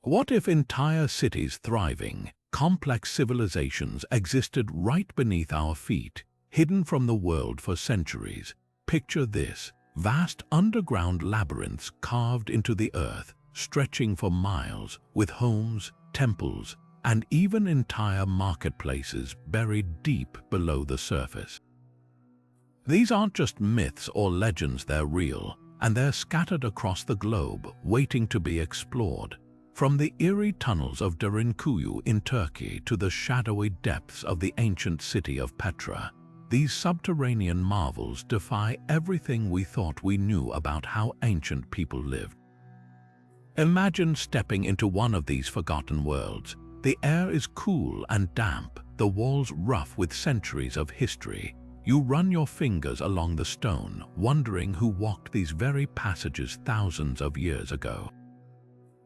What if entire cities thriving, complex civilizations existed right beneath our feet, hidden from the world for centuries? Picture this: vast underground labyrinths carved into the earth, stretching for miles, with homes, temples, and even entire marketplaces buried deep below the surface. These aren't just myths or legends, they're real, and they're scattered across the globe, waiting to be explored. From the eerie tunnels of Derinkuyu in Turkey to the shadowy depths of the ancient city of Petra, these subterranean marvels defy everything we thought we knew about how ancient people lived. Imagine stepping into one of these forgotten worlds. The air is cool and damp, the walls rough with centuries of history. You run your fingers along the stone, wondering who walked these very passages thousands of years ago.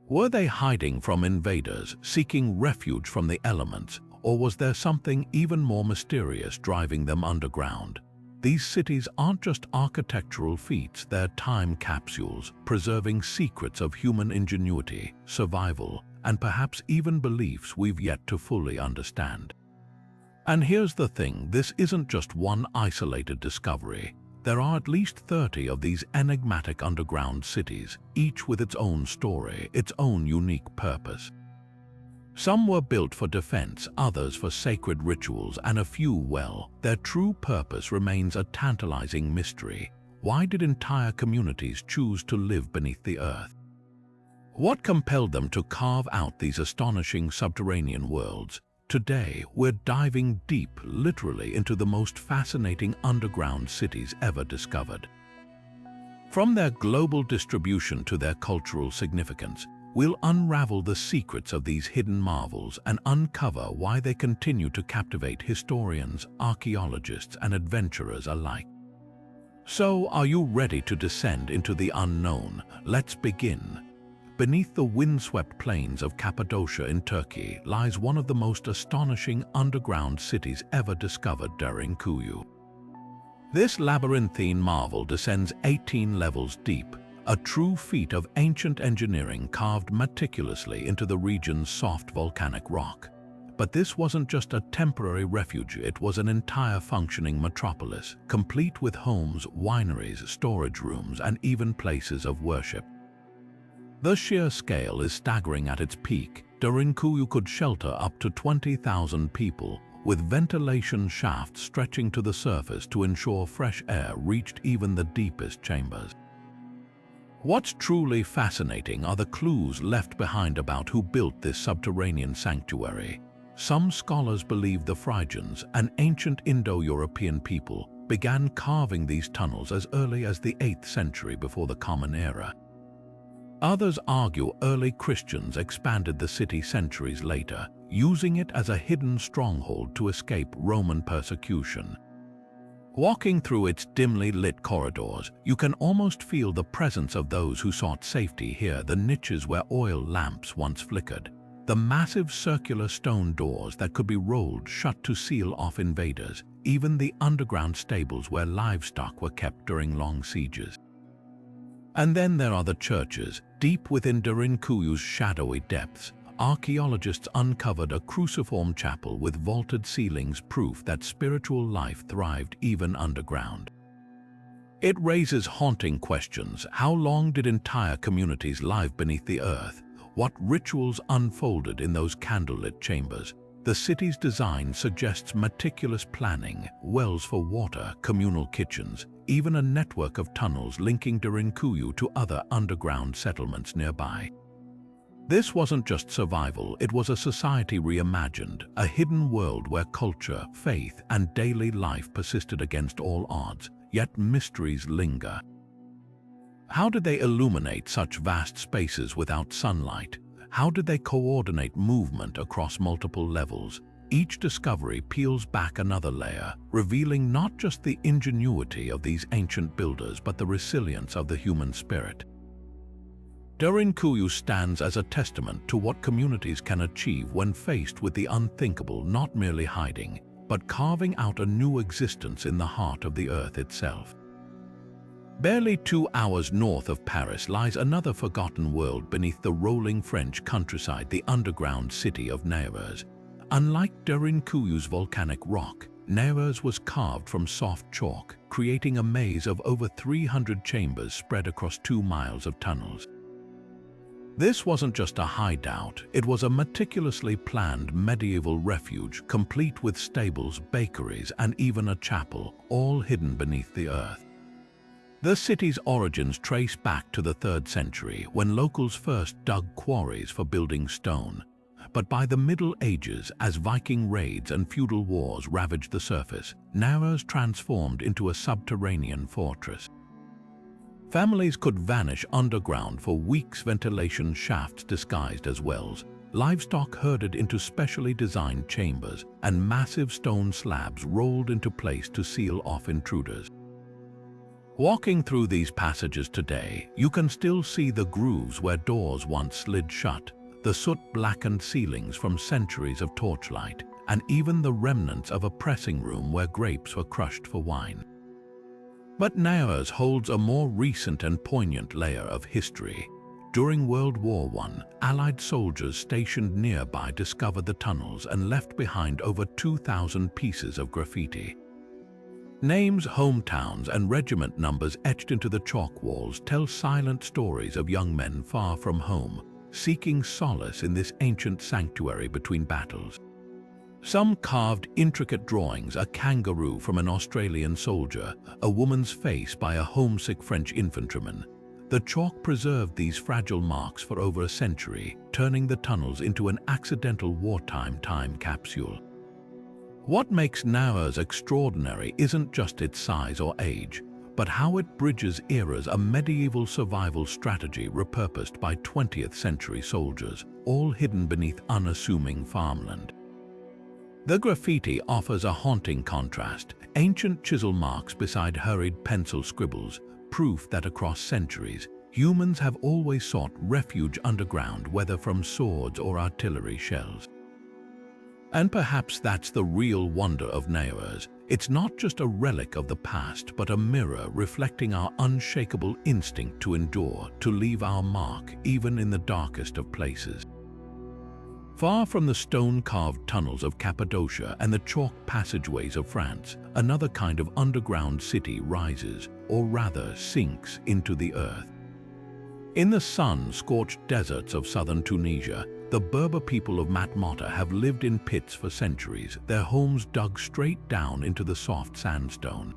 Were they hiding from invaders, seeking refuge from the elements, or was there something even more mysterious driving them underground? These cities aren't just architectural feats, they're time capsules, preserving secrets of human ingenuity, survival, and perhaps even beliefs we've yet to fully understand. And here's the thing, this isn't just one isolated discovery. There are at least 30 of these enigmatic underground cities, each with its own story, its own unique purpose. Some were built for defense, others for sacred rituals, and a few, well, their true purpose remains a tantalizing mystery. Why did entire communities choose to live beneath the earth? What compelled them to carve out these astonishing subterranean worlds? Today, we're diving deep, literally, into the most fascinating underground cities ever discovered. From their global distribution to their cultural significance, we'll unravel the secrets of these hidden marvels and uncover why they continue to captivate historians, archaeologists, and adventurers alike. So, are you ready to descend into the unknown? Let's begin. Beneath the windswept plains of Cappadocia in Turkey lies one of the most astonishing underground cities ever discovered, Derinkuyu. This labyrinthine marvel descends 18 levels deep, a true feat of ancient engineering carved meticulously into the region's soft volcanic rock. But this wasn't just a temporary refuge, it was an entire functioning metropolis, complete with homes, wineries, storage rooms, and even places of worship. The sheer scale is staggering at its peak. Derinkuyu could shelter up to 20,000 people, with ventilation shafts stretching to the surface to ensure fresh air reached even the deepest chambers. What's truly fascinating are the clues left behind about who built this subterranean sanctuary. Some scholars believe the Phrygians, an ancient Indo-European people, began carving these tunnels as early as the 8th century before the Common Era. Others argue early Christians expanded the city centuries later, using it as a hidden stronghold to escape Roman persecution. Walking through its dimly lit corridors, you can almost feel the presence of those who sought safety here, the niches where oil lamps once flickered, the massive circular stone doors that could be rolled shut to seal off invaders, even the underground stables where livestock were kept during long sieges. And then there are the churches. Deep within Derinkuyu's shadowy depths, archaeologists uncovered a cruciform chapel with vaulted ceilings, proof that spiritual life thrived even underground. It raises haunting questions. How long did entire communities live beneath the earth? What rituals unfolded in those candlelit chambers? The city's design suggests meticulous planning, wells for water, communal kitchens, even a network of tunnels linking Derinkuyu to other underground settlements nearby. This wasn't just survival, it was a society reimagined, a hidden world where culture, faith, and daily life persisted against all odds, yet mysteries linger. How did they illuminate such vast spaces without sunlight? How did they coordinate movement across multiple levels? Each discovery peels back another layer, revealing not just the ingenuity of these ancient builders but the resilience of the human spirit. Derinkuyu stands as a testament to what communities can achieve when faced with the unthinkable, not merely hiding, but carving out a new existence in the heart of the earth itself. Barely 2 hours north of Paris lies another forgotten world beneath the rolling French countryside, the underground city of Nevers. Unlike Derinkuyu's volcanic rock, Nevers was carved from soft chalk, creating a maze of over 300 chambers spread across 2 miles of tunnels. This wasn't just a hideout, it was a meticulously planned medieval refuge, complete with stables, bakeries, and even a chapel, all hidden beneath the earth. The city's origins trace back to the 3rd century, when locals first dug quarries for building stone. But by the Middle Ages, as Viking raids and feudal wars ravaged the surface, Nevers transformed into a subterranean fortress. Families could vanish underground for weeks, ventilation shafts disguised as wells, livestock herded into specially designed chambers, and massive stone slabs rolled into place to seal off intruders. Walking through these passages today, you can still see the grooves where doors once slid shut, the soot-blackened ceilings from centuries of torchlight, and even the remnants of a pressing room where grapes were crushed for wine. But Nevers holds a more recent and poignant layer of history. During World War I, Allied soldiers stationed nearby discovered the tunnels and left behind over 2,000 pieces of graffiti. Names, hometowns, and regiment numbers etched into the chalk walls tell silent stories of young men far from home, seeking solace in this ancient sanctuary between battles. Some carved intricate drawings, a kangaroo from an Australian soldier, a woman's face by a homesick French infantryman. The chalk preserved these fragile marks for over a century, turning the tunnels into an accidental wartime time capsule. What makes Nevers extraordinary isn't just its size or age, but how it bridges eras, a medieval survival strategy repurposed by 20th century soldiers, all hidden beneath unassuming farmland. The graffiti offers a haunting contrast, ancient chisel marks beside hurried pencil scribbles, proof that across centuries, humans have always sought refuge underground, whether from swords or artillery shells. And perhaps that's the real wonder of Nevers. It's not just a relic of the past, but a mirror reflecting our unshakable instinct to endure, to leave our mark, even in the darkest of places. Far from the stone-carved tunnels of Cappadocia and the chalk passageways of France, another kind of underground city rises, or rather sinks, into the earth. In the sun-scorched deserts of southern Tunisia, the Berber people of Matmata have lived in pits for centuries, their homes dug straight down into the soft sandstone.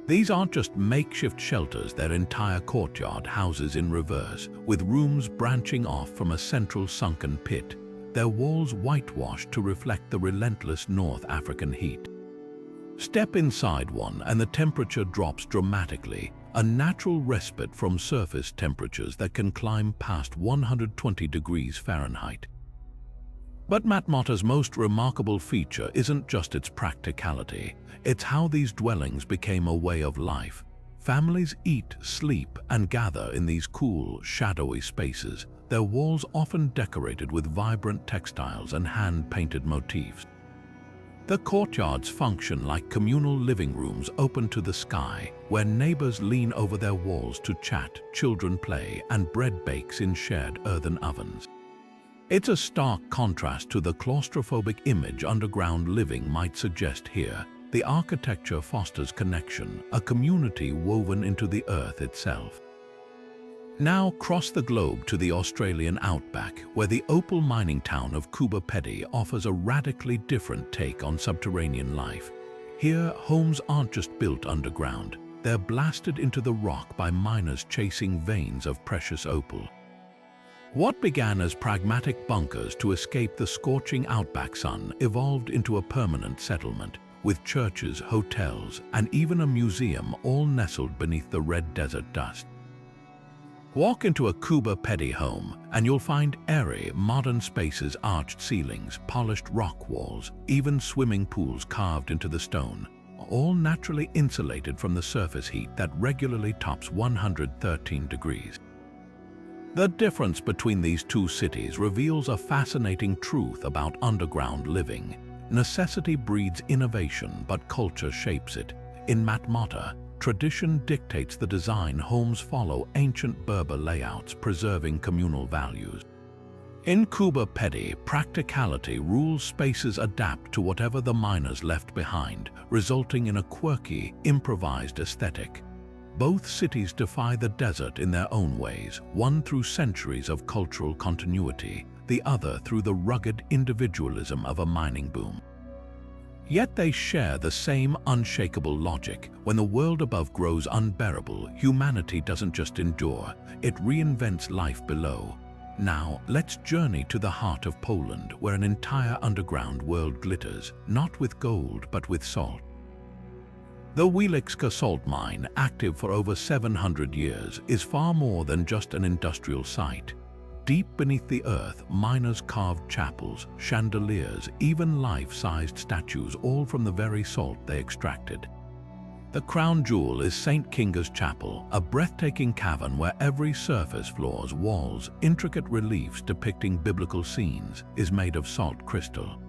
These aren't just makeshift shelters, their entire courtyard houses in reverse, with rooms branching off from a central sunken pit, their walls whitewashed to reflect the relentless North African heat. Step inside one and the temperature drops dramatically, a natural respite from surface temperatures that can climb past 120 degrees Fahrenheit. But Matmata's most remarkable feature isn't just its practicality, it's how these dwellings became a way of life. Families eat, sleep, and gather in these cool, shadowy spaces, their walls often decorated with vibrant textiles and hand-painted motifs. The courtyards function like communal living rooms open to the sky, where neighbors lean over their walls to chat, children play, and bread bakes in shared earthen ovens. It's a stark contrast to the claustrophobic image underground living might suggest here. The architecture fosters connection, a community woven into the earth itself. Now cross the globe to the Australian outback, where the opal mining town of Cappadocia offers a radically different take on subterranean life. Here, homes aren't just built underground, they're blasted into the rock by miners chasing veins of precious opal. What began as pragmatic bunkers to escape the scorching outback sun evolved into a permanent settlement, with churches, hotels, and even a museum all nestled beneath the red desert dust. Walk into a Cappadocia home and you'll find airy, modern spaces, arched ceilings, polished rock walls, even swimming pools carved into the stone, all naturally insulated from the surface heat that regularly tops 113 degrees. The difference between these two cities reveals a fascinating truth about underground living. Necessity breeds innovation, but culture shapes it. In Matmata, tradition dictates the design. Homes follow ancient Berber layouts, preserving communal values. In Kuba Pedi, practicality rules. Spaces adapt to whatever the miners left behind, resulting in a quirky, improvised aesthetic. Both cities defy the desert in their own ways, one through centuries of cultural continuity, the other through the rugged individualism of a mining boom. Yet they share the same unshakable logic. When the world above grows unbearable, humanity doesn't just endure, it reinvents life below. Now, let's journey to the heart of Poland, where an entire underground world glitters, not with gold but with salt. The Wieliczka salt mine, active for over 700 years, is far more than just an industrial site. Deep beneath the earth, miners carved chapels, chandeliers, even life-sized statues, all from the very salt they extracted. The crown jewel is St. Kinga's Chapel, a breathtaking cavern where every surface, floors, walls, intricate reliefs depicting biblical scenes, is made of salt crystal.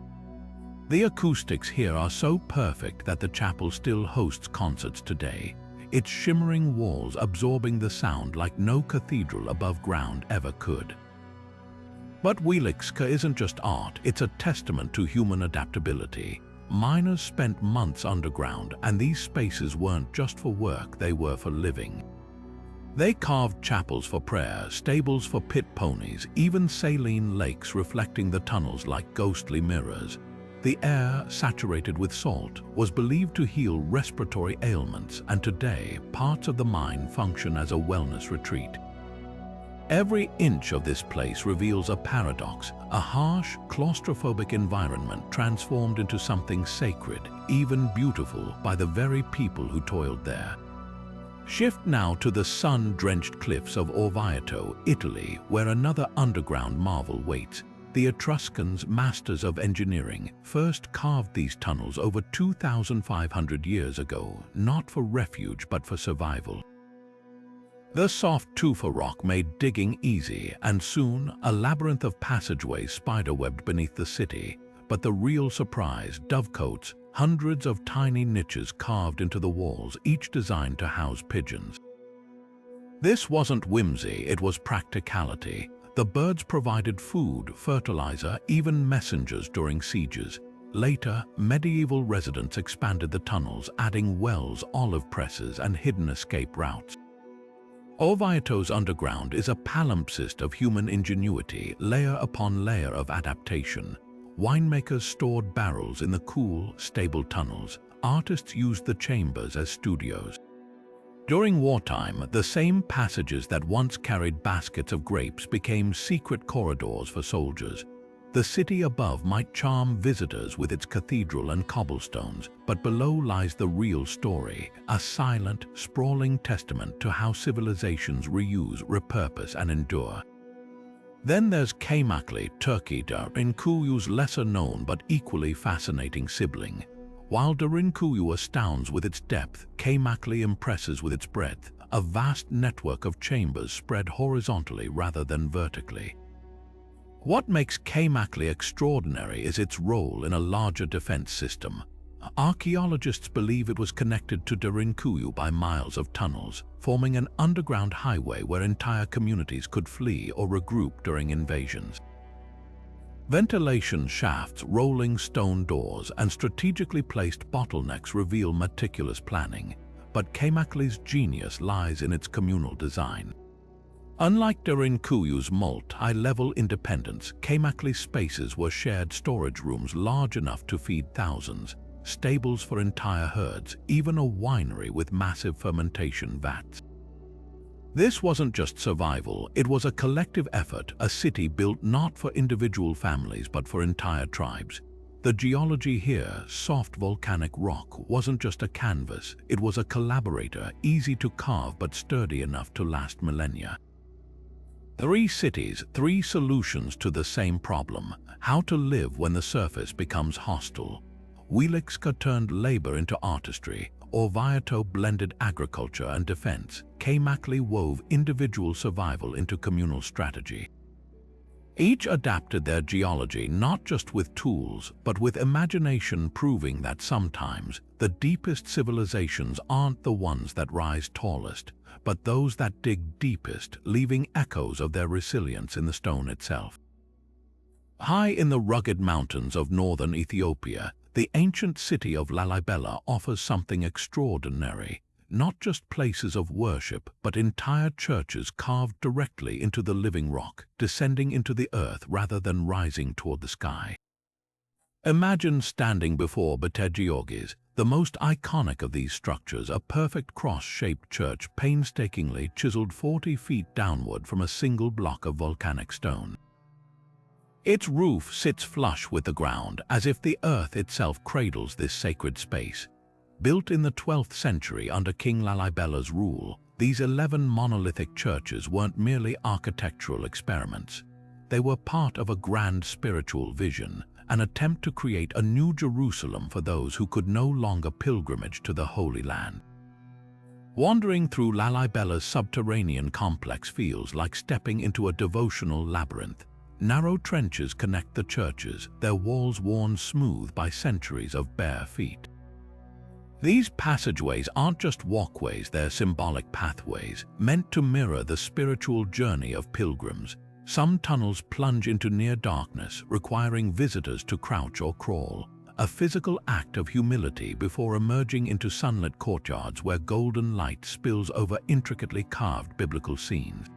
The acoustics here are so perfect that the chapel still hosts concerts today, its shimmering walls absorbing the sound like no cathedral above ground ever could. But Wieliczka isn't just art, it's a testament to human adaptability. Miners spent months underground, and these spaces weren't just for work, they were for living. They carved chapels for prayer, stables for pit ponies, even saline lakes reflecting the tunnels like ghostly mirrors. The air, saturated with salt, was believed to heal respiratory ailments, and today parts of the mine function as a wellness retreat. Every inch of this place reveals a paradox, a harsh, claustrophobic environment transformed into something sacred, even beautiful, by the very people who toiled there. Shift now to the sun-drenched cliffs of Orvieto, Italy, where another underground marvel waits. The Etruscans, masters of engineering, first carved these tunnels over 2,500 years ago, not for refuge but for survival. The soft tufa rock made digging easy, and soon a labyrinth of passageways spiderwebbed beneath the city. But the real surprise, dovecotes, hundreds of tiny niches carved into the walls, each designed to house pigeons. This wasn't whimsy, it was practicality. The birds provided food, fertilizer, even messengers during sieges. Later, medieval residents expanded the tunnels, adding wells, olive presses, and hidden escape routes. Orvieto's underground is a palimpsest of human ingenuity, layer upon layer of adaptation. Winemakers stored barrels in the cool, stable tunnels. Artists used the chambers as studios. During wartime, the same passages that once carried baskets of grapes became secret corridors for soldiers. The city above might charm visitors with its cathedral and cobblestones, but below lies the real story, a silent, sprawling testament to how civilizations reuse, repurpose, and endure. Then there's Kaymakli, Turkey, Derinkuyu's lesser-known but equally fascinating sibling. While Derinkuyu astounds with its depth, Kaymakli impresses with its breadth, a vast network of chambers spread horizontally rather than vertically. What makes Kaymakli extraordinary is its role in a larger defense system. Archaeologists believe it was connected to Derinkuyu by miles of tunnels, forming an underground highway where entire communities could flee or regroup during invasions. Ventilation shafts, rolling stone doors, and strategically placed bottlenecks reveal meticulous planning, but Kaymakli's genius lies in its communal design. Unlike Derinkuyu's multi-level independence, Kaymakli's spaces were shared storage rooms large enough to feed thousands, stables for entire herds, even a winery with massive fermentation vats. This wasn't just survival, it was a collective effort, a city built not for individual families but for entire tribes. The geology here, soft volcanic rock, wasn't just a canvas, it was a collaborator, easy to carve but sturdy enough to last millennia. 3 cities, 3 solutions to the same problem: how to live when the surface becomes hostile. Wieliczka turned labor into artistry, Orvieto blended agriculture and defense, Kaymakli wove individual survival into communal strategy. Each adapted their geology not just with tools, but with imagination, proving that sometimes the deepest civilizations aren't the ones that rise tallest, but those that dig deepest, leaving echoes of their resilience in the stone itself. High in the rugged mountains of northern Ethiopia, the ancient city of Lalibela offers something extraordinary. Not just places of worship, but entire churches carved directly into the living rock, descending into the earth rather than rising toward the sky. Imagine standing before Betejioges, the most iconic of these structures, a perfect cross-shaped church painstakingly chiseled 40 feet downward from a single block of volcanic stone. Its roof sits flush with the ground, as if the earth itself cradles this sacred space. Built in the 12th century under King Lalibela's rule, these 11 monolithic churches weren't merely architectural experiments. They were part of a grand spiritual vision, an attempt to create a new Jerusalem for those who could no longer pilgrimage to the Holy Land. Wandering through Lalibela's subterranean complex feels like stepping into a devotional labyrinth. Narrow trenches connect the churches, their walls worn smooth by centuries of bare feet. These passageways aren't just walkways, they're symbolic pathways, meant to mirror the spiritual journey of pilgrims. Some tunnels plunge into near darkness, requiring visitors to crouch or crawl, a physical act of humility before emerging into sunlit courtyards where golden light spills over intricately carved biblical scenes.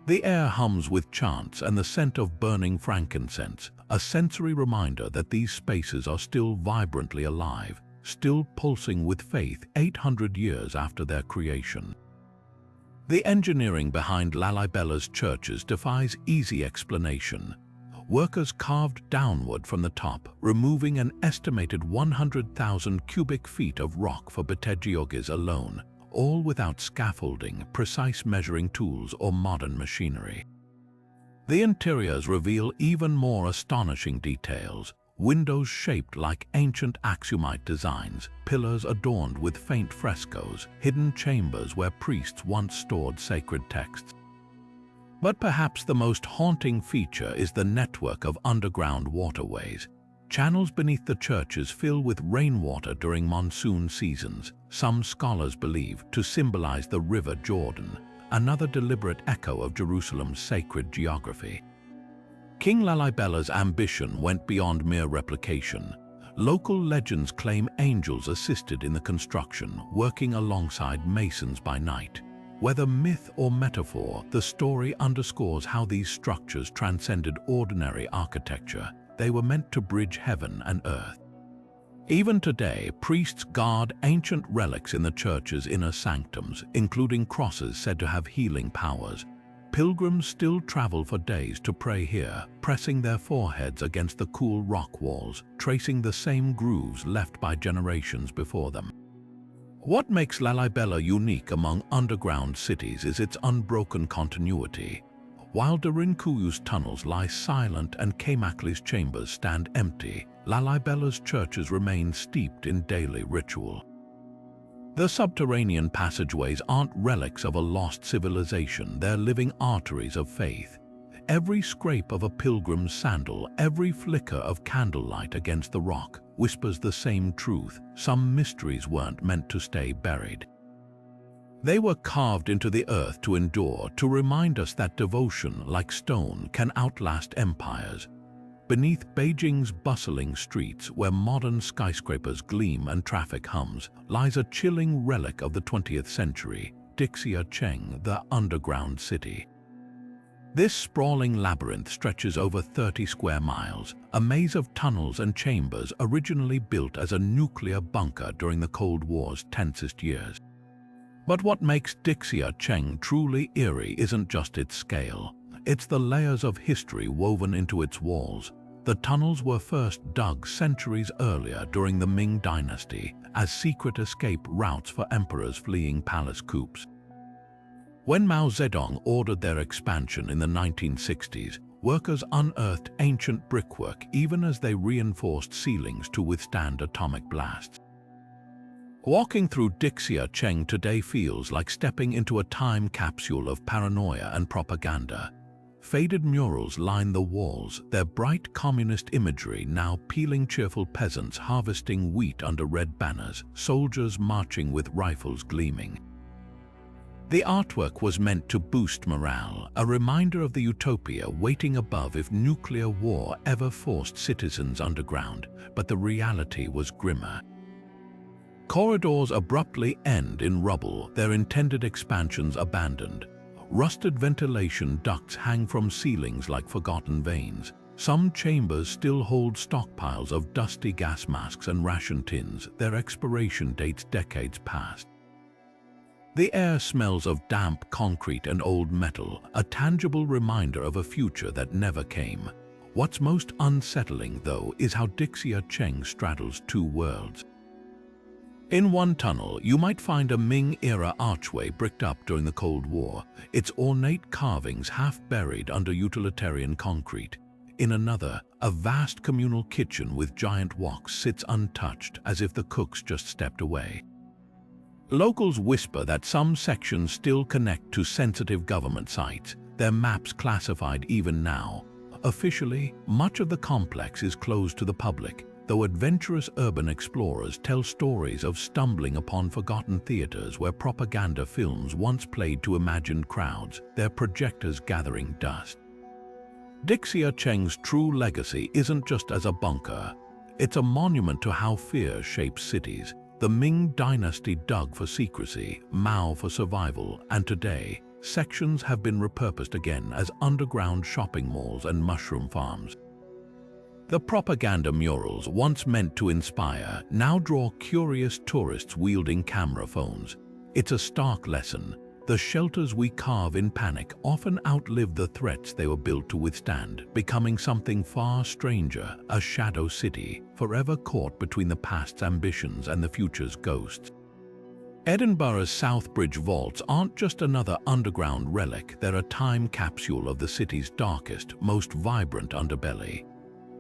The air hums with chants and the scent of burning frankincense, a sensory reminder that these spaces are still vibrantly alive, still pulsing with faith 800 years after their creation. The engineering behind Lalibela's churches defies easy explanation. Workers carved downward from the top, removing an estimated 100,000 cubic feet of rock for Betejioges alone, all without scaffolding, precise measuring tools, or modern machinery. The interiors reveal even more astonishing details. Windows shaped like ancient Aksumite designs, pillars adorned with faint frescoes, hidden chambers where priests once stored sacred texts. But perhaps the most haunting feature is the network of underground waterways. Channels beneath the churches fill with rainwater during monsoon seasons, some scholars believe to symbolize the River Jordan, another deliberate echo of Jerusalem's sacred geography. King Lalibela's ambition went beyond mere replication. Local legends claim angels assisted in the construction, working alongside masons by night. Whether myth or metaphor, the story underscores how these structures transcended ordinary architecture. They were meant to bridge heaven and earth. Even today, priests guard ancient relics in the church's inner sanctums, including crosses said to have healing powers. Pilgrims still travel for days to pray here, pressing their foreheads against the cool rock walls, tracing the same grooves left by generations before them. What makes Lalibela unique among underground cities is its unbroken continuity. While Derinkuyu's tunnels lie silent and Kamakli's chambers stand empty, Lalibela's churches remain steeped in daily ritual. The subterranean passageways aren't relics of a lost civilization, they're living arteries of faith. Every scrape of a pilgrim's sandal, every flicker of candlelight against the rock whispers the same truth: some mysteries weren't meant to stay buried. They were carved into the earth to endure, to remind us that devotion, like stone, can outlast empires. Beneath Beijing's bustling streets, where modern skyscrapers gleam and traffic hums, lies a chilling relic of the 20th century, Dixia, the underground city. This sprawling labyrinth stretches over 30 square miles, a maze of tunnels and chambers originally built as a nuclear bunker during the Cold War's tensest years. But what makes Dixia truly eerie isn't just its scale. It's the layers of history woven into its walls. The tunnels were first dug centuries earlier during the Ming dynasty as secret escape routes for emperors fleeing palace coups. When Mao Zedong ordered their expansion in the 1960s, workers unearthed ancient brickwork even as they reinforced ceilings to withstand atomic blasts. Walking through Dixia today feels like stepping into a time capsule of paranoia and propaganda. Faded murals line the walls, their bright communist imagery now peeling cheerful peasants harvesting wheat under red banners, soldiers marching with rifles gleaming. The artwork was meant to boost morale, a reminder of the utopia waiting above if nuclear war ever forced citizens underground, but the reality was grimmer. Corridors abruptly end in rubble, their intended expansions abandoned. Rusted ventilation ducts hang from ceilings like forgotten veins. Some chambers still hold stockpiles of dusty gas masks and ration tins, their expiration dates decades past. The air smells of damp concrete and old metal, a tangible reminder of a future that never came. What's most unsettling, though, is how Dixia Cheng straddles two worlds. In one tunnel, you might find a Ming-era archway bricked up during the Cold War, its ornate carvings half buried under utilitarian concrete. In another, a vast communal kitchen with giant woks sits untouched, as if the cooks just stepped away. Locals whisper that some sections still connect to sensitive government sites, their maps classified even now. Officially, much of the complex is closed to the public, though adventurous urban explorers tell stories of stumbling upon forgotten theaters where propaganda films once played to imagined crowds, their projectors gathering dust. Dixia Cheng's true legacy isn't just as a bunker. It's a monument to how fear shapes cities. The Ming dynasty dug for secrecy, Mao for survival, and today, sections have been repurposed again as underground shopping malls and mushroom farms. The propaganda murals, once meant to inspire, now draw curious tourists wielding camera phones. It's a stark lesson. The shelters we carve in panic often outlive the threats they were built to withstand, becoming something far stranger, a shadow city, forever caught between the past's ambitions and the future's ghosts. Edinburgh's South Bridge vaults aren't just another underground relic, they're a time capsule of the city's darkest, most vibrant underbelly.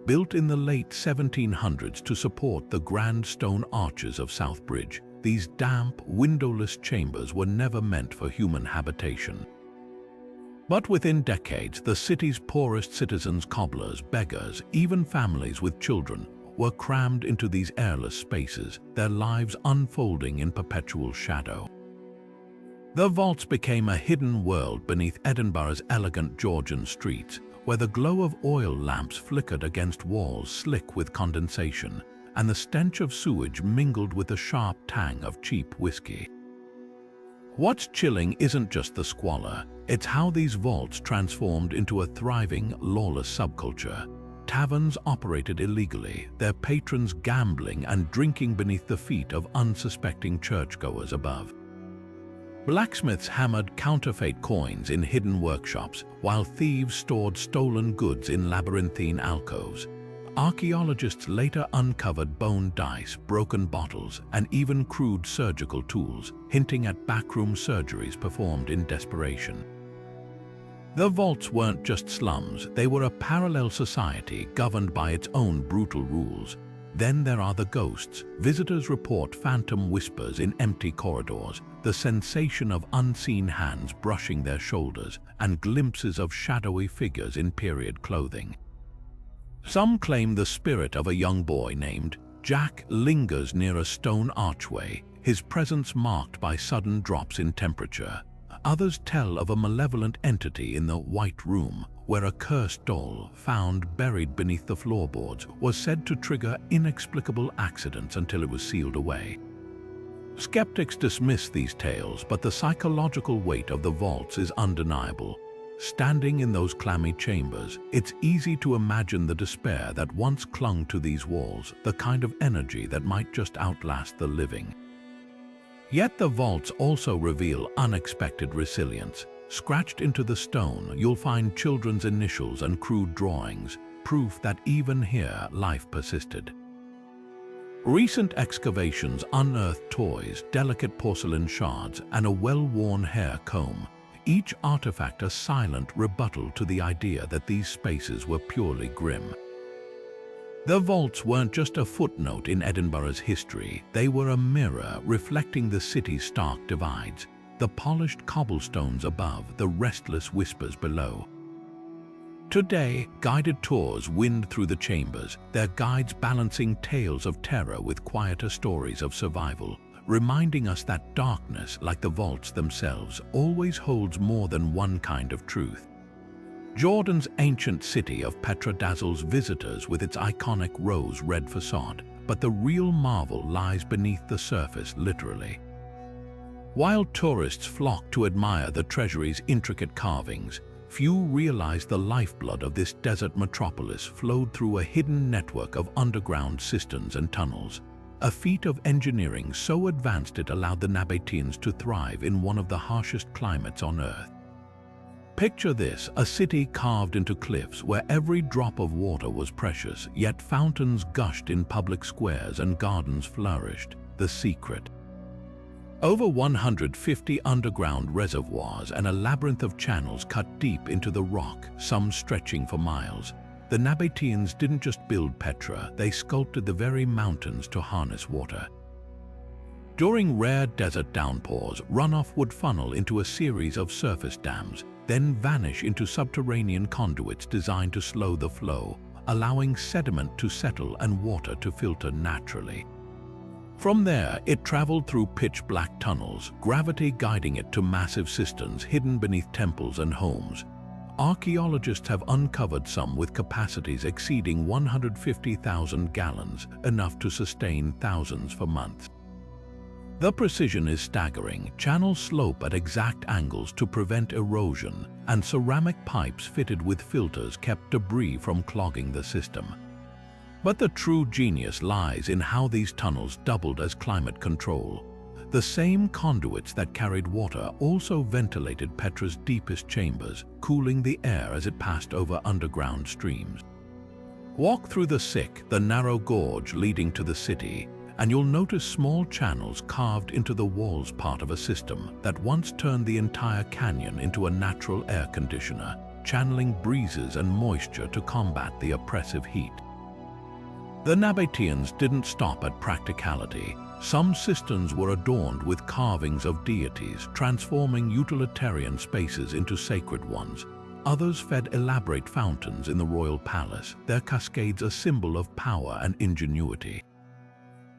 Built in the late 1700s to support the grand stone arches of South Bridge, these damp, windowless chambers were never meant for human habitation. But within decades, the city's poorest citizens, cobblers, beggars, even families with children, were crammed into these airless spaces, their lives unfolding in perpetual shadow. The vaults became a hidden world beneath Edinburgh's elegant Georgian streets, where the glow of oil lamps flickered against walls slick with condensation, and the stench of sewage mingled with the sharp tang of cheap whiskey. What's chilling isn't just the squalor, it's how these vaults transformed into a thriving, lawless subculture. Taverns operated illegally, their patrons gambling and drinking beneath the feet of unsuspecting churchgoers above. Blacksmiths hammered counterfeit coins in hidden workshops, while thieves stored stolen goods in labyrinthine alcoves. Archaeologists later uncovered bone dice, broken bottles, and even crude surgical tools, hinting at backroom surgeries performed in desperation. The vaults weren't just slums, they were a parallel society governed by its own brutal rules. Then there are the ghosts. Visitors report phantom whispers in empty corridors, the sensation of unseen hands brushing their shoulders, and glimpses of shadowy figures in period clothing. Some claim the spirit of a young boy named Jack lingers near a stone archway, his presence marked by sudden drops in temperature. Others tell of a malevolent entity in the White Room, where a cursed doll, found buried beneath the floorboards, was said to trigger inexplicable accidents until it was sealed away. Skeptics dismiss these tales, but the psychological weight of the vaults is undeniable. Standing in those clammy chambers, it's easy to imagine the despair that once clung to these walls, the kind of energy that might just outlast the living. Yet the vaults also reveal unexpected resilience. Scratched into the stone, you'll find children's initials and crude drawings, proof that even here life persisted. Recent excavations unearthed toys, delicate porcelain shards, and a well-worn hair comb, each artifact a silent rebuttal to the idea that these spaces were purely grim. The vaults weren't just a footnote in Edinburgh's history, they were a mirror reflecting the city's stark divides, the polished cobblestones above, the restless whispers below. Today, guided tours wind through the chambers, their guides balancing tales of terror with quieter stories of survival, reminding us that darkness, like the vaults themselves, always holds more than one kind of truth. Jordan's ancient city of Petra dazzles visitors with its iconic rose-red facade, but the real marvel lies beneath the surface, literally. While tourists flock to admire the treasury's intricate carvings, few realize the lifeblood of this desert metropolis flowed through a hidden network of underground cisterns and tunnels, a feat of engineering so advanced it allowed the Nabateans to thrive in one of the harshest climates on Earth. Picture this, a city carved into cliffs where every drop of water was precious, yet fountains gushed in public squares and gardens flourished. The secret. Over 150 underground reservoirs and a labyrinth of channels cut deep into the rock, some stretching for miles. The Nabateans didn't just build Petra, they sculpted the very mountains to harness water. During rare desert downpours, runoff would funnel into a series of surface dams, then vanish into subterranean conduits designed to slow the flow, allowing sediment to settle and water to filter naturally. From there, it traveled through pitch-black tunnels, gravity guiding it to massive cisterns hidden beneath temples and homes. Archaeologists have uncovered some with capacities exceeding 150,000 gallons, enough to sustain thousands for months. The precision is staggering. Channels slope at exact angles to prevent erosion, and ceramic pipes fitted with filters kept debris from clogging the system. But the true genius lies in how these tunnels doubled as climate control. The same conduits that carried water also ventilated Petra's deepest chambers, cooling the air as it passed over underground streams. Walk through the narrow gorge leading to the city, and you'll notice small channels carved into the walls, part of a system that once turned the entire canyon into a natural air conditioner, channeling breezes and moisture to combat the oppressive heat. The Nabateans didn't stop at practicality. Some cisterns were adorned with carvings of deities, transforming utilitarian spaces into sacred ones. Others fed elaborate fountains in the royal palace, their cascades a symbol of power and ingenuity.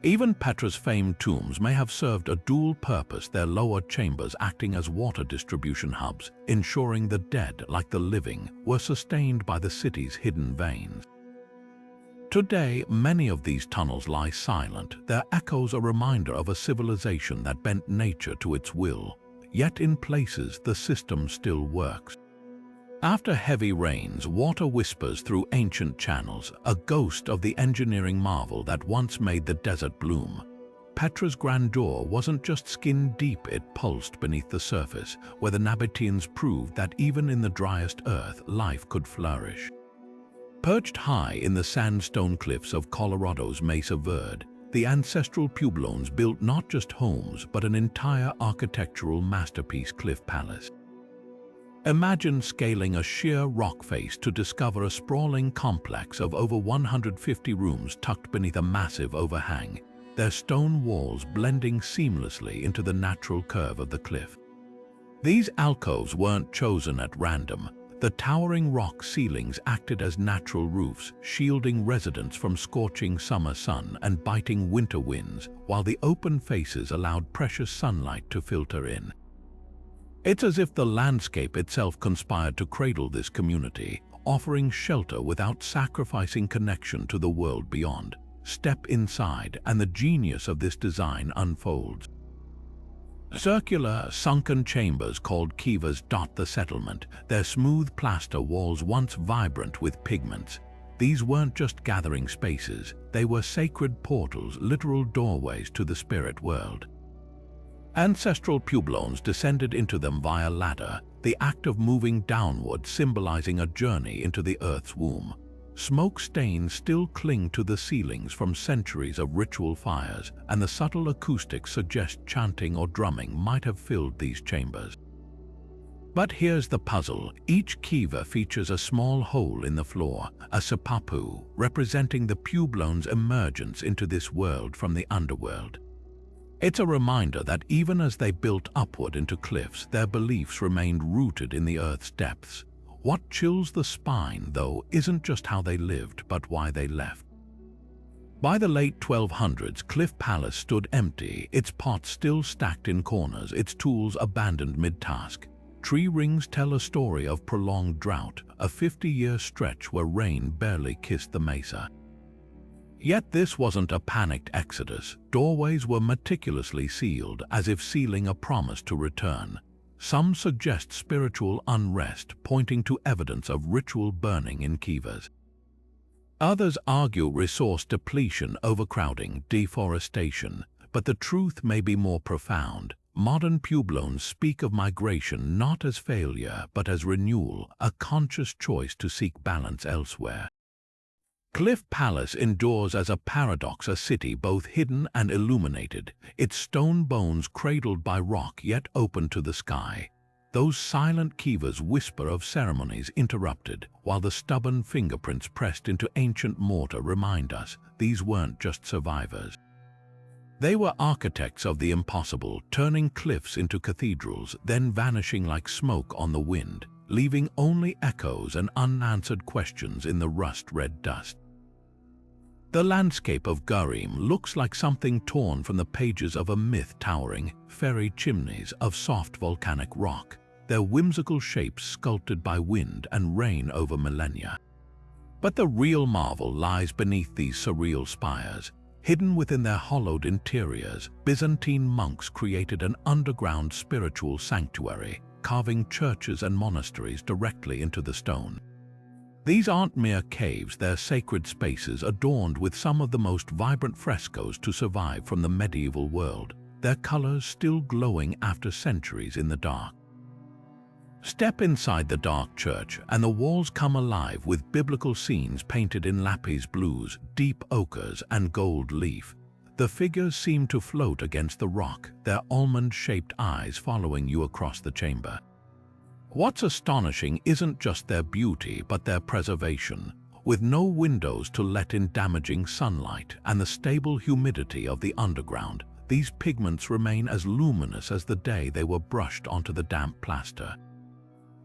Even Petra's famed tombs may have served a dual purpose, their lower chambers acting as water distribution hubs, ensuring the dead, like the living, were sustained by the city's hidden veins. Today, many of these tunnels lie silent, their echoes a reminder of a civilization that bent nature to its will. Yet in places, the system still works. After heavy rains, water whispers through ancient channels, a ghost of the engineering marvel that once made the desert bloom. Petra's grandeur wasn't just skin deep, it pulsed beneath the surface, where the Nabateans proved that even in the driest earth, life could flourish. Perched high in the sandstone cliffs of Colorado's Mesa Verde, the ancestral Pueblones built not just homes but an entire architectural masterpiece, Cliff Palace. Imagine scaling a sheer rock face to discover a sprawling complex of over 150 rooms tucked beneath a massive overhang, their stone walls blending seamlessly into the natural curve of the cliff. These alcoves weren't chosen at random. The towering rock ceilings acted as natural roofs, shielding residents from scorching summer sun and biting winter winds, while the open faces allowed precious sunlight to filter in. It's as if the landscape itself conspired to cradle this community, offering shelter without sacrificing connection to the world beyond. Step inside, and the genius of this design unfolds. Circular, sunken chambers called kivas dot the settlement, their smooth plaster walls once vibrant with pigments. These weren't just gathering spaces, they were sacred portals, literal doorways to the spirit world. Ancestral Pueblones descended into them via ladder, the act of moving downward symbolizing a journey into the earth's womb. Smoke stains still cling to the ceilings from centuries of ritual fires, and the subtle acoustics suggest chanting or drumming might have filled these chambers. But here's the puzzle. Each kiva features a small hole in the floor, a sipapu, representing the Pueblones' emergence into this world from the underworld. It's a reminder that even as they built upward into cliffs, their beliefs remained rooted in the earth's depths. What chills the spine, though, isn't just how they lived, but why they left. By the late 1200s, Cliff Palace stood empty, its pots still stacked in corners, its tools abandoned mid-task. Tree rings tell a story of prolonged drought, a 50-year stretch where rain barely kissed the mesa. Yet this wasn't a panicked exodus. Doorways were meticulously sealed, as if sealing a promise to return. Some suggest spiritual unrest, pointing to evidence of ritual burning in kivas. Others argue resource depletion, overcrowding, deforestation, but the truth may be more profound. Modern Puebloans speak of migration not as failure, but as renewal, a conscious choice to seek balance elsewhere. Cliff Palace endures as a paradox, a city both hidden and illuminated, its stone bones cradled by rock yet open to the sky. Those silent kivas whisper of ceremonies interrupted, while the stubborn fingerprints pressed into ancient mortar remind us these weren't just survivors. They were architects of the impossible, turning cliffs into cathedrals, then vanishing like smoke on the wind, leaving only echoes and unanswered questions in the rust-red dust. The landscape of Garim looks like something torn from the pages of a myth, towering, fairy chimneys of soft volcanic rock, their whimsical shapes sculpted by wind and rain over millennia. But the real marvel lies beneath these surreal spires. Hidden within their hollowed interiors, Byzantine monks created an underground spiritual sanctuary, carving churches and monasteries directly into the stone. These aren't mere caves, they're sacred spaces adorned with some of the most vibrant frescoes to survive from the medieval world, their colors still glowing after centuries in the dark. Step inside the dark church and the walls come alive with biblical scenes painted in lapis blues, deep ochres, and gold leaf. The figures seem to float against the rock, their almond-shaped eyes following you across the chamber. What's astonishing isn't just their beauty, but their preservation. With no windows to let in damaging sunlight and the stable humidity of the underground, these pigments remain as luminous as the day they were brushed onto the damp plaster.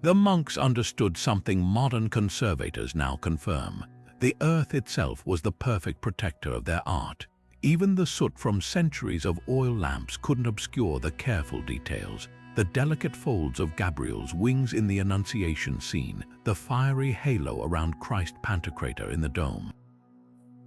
The monks understood something modern conservators now confirm. The earth itself was the perfect protector of their art. Even the soot from centuries of oil lamps couldn't obscure the careful details. The delicate folds of Gabriel's wings in the Annunciation scene, the fiery halo around Christ Pantocrator in the dome.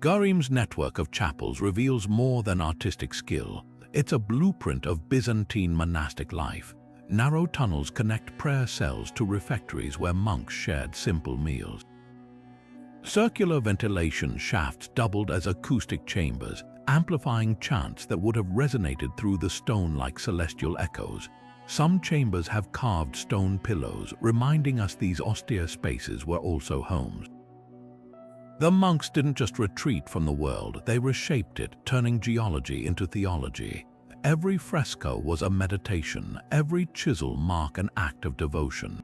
Garim's network of chapels reveals more than artistic skill. It's a blueprint of Byzantine monastic life. Narrow tunnels connect prayer cells to refectories where monks shared simple meals. Circular ventilation shafts doubled as acoustic chambers, amplifying chants that would have resonated through the stone like celestial echoes. Some chambers have carved stone pillows, reminding us these austere spaces were also homes. The monks didn't just retreat from the world, they reshaped it, turning geology into theology. Every fresco was a meditation, every chisel mark an act of devotion.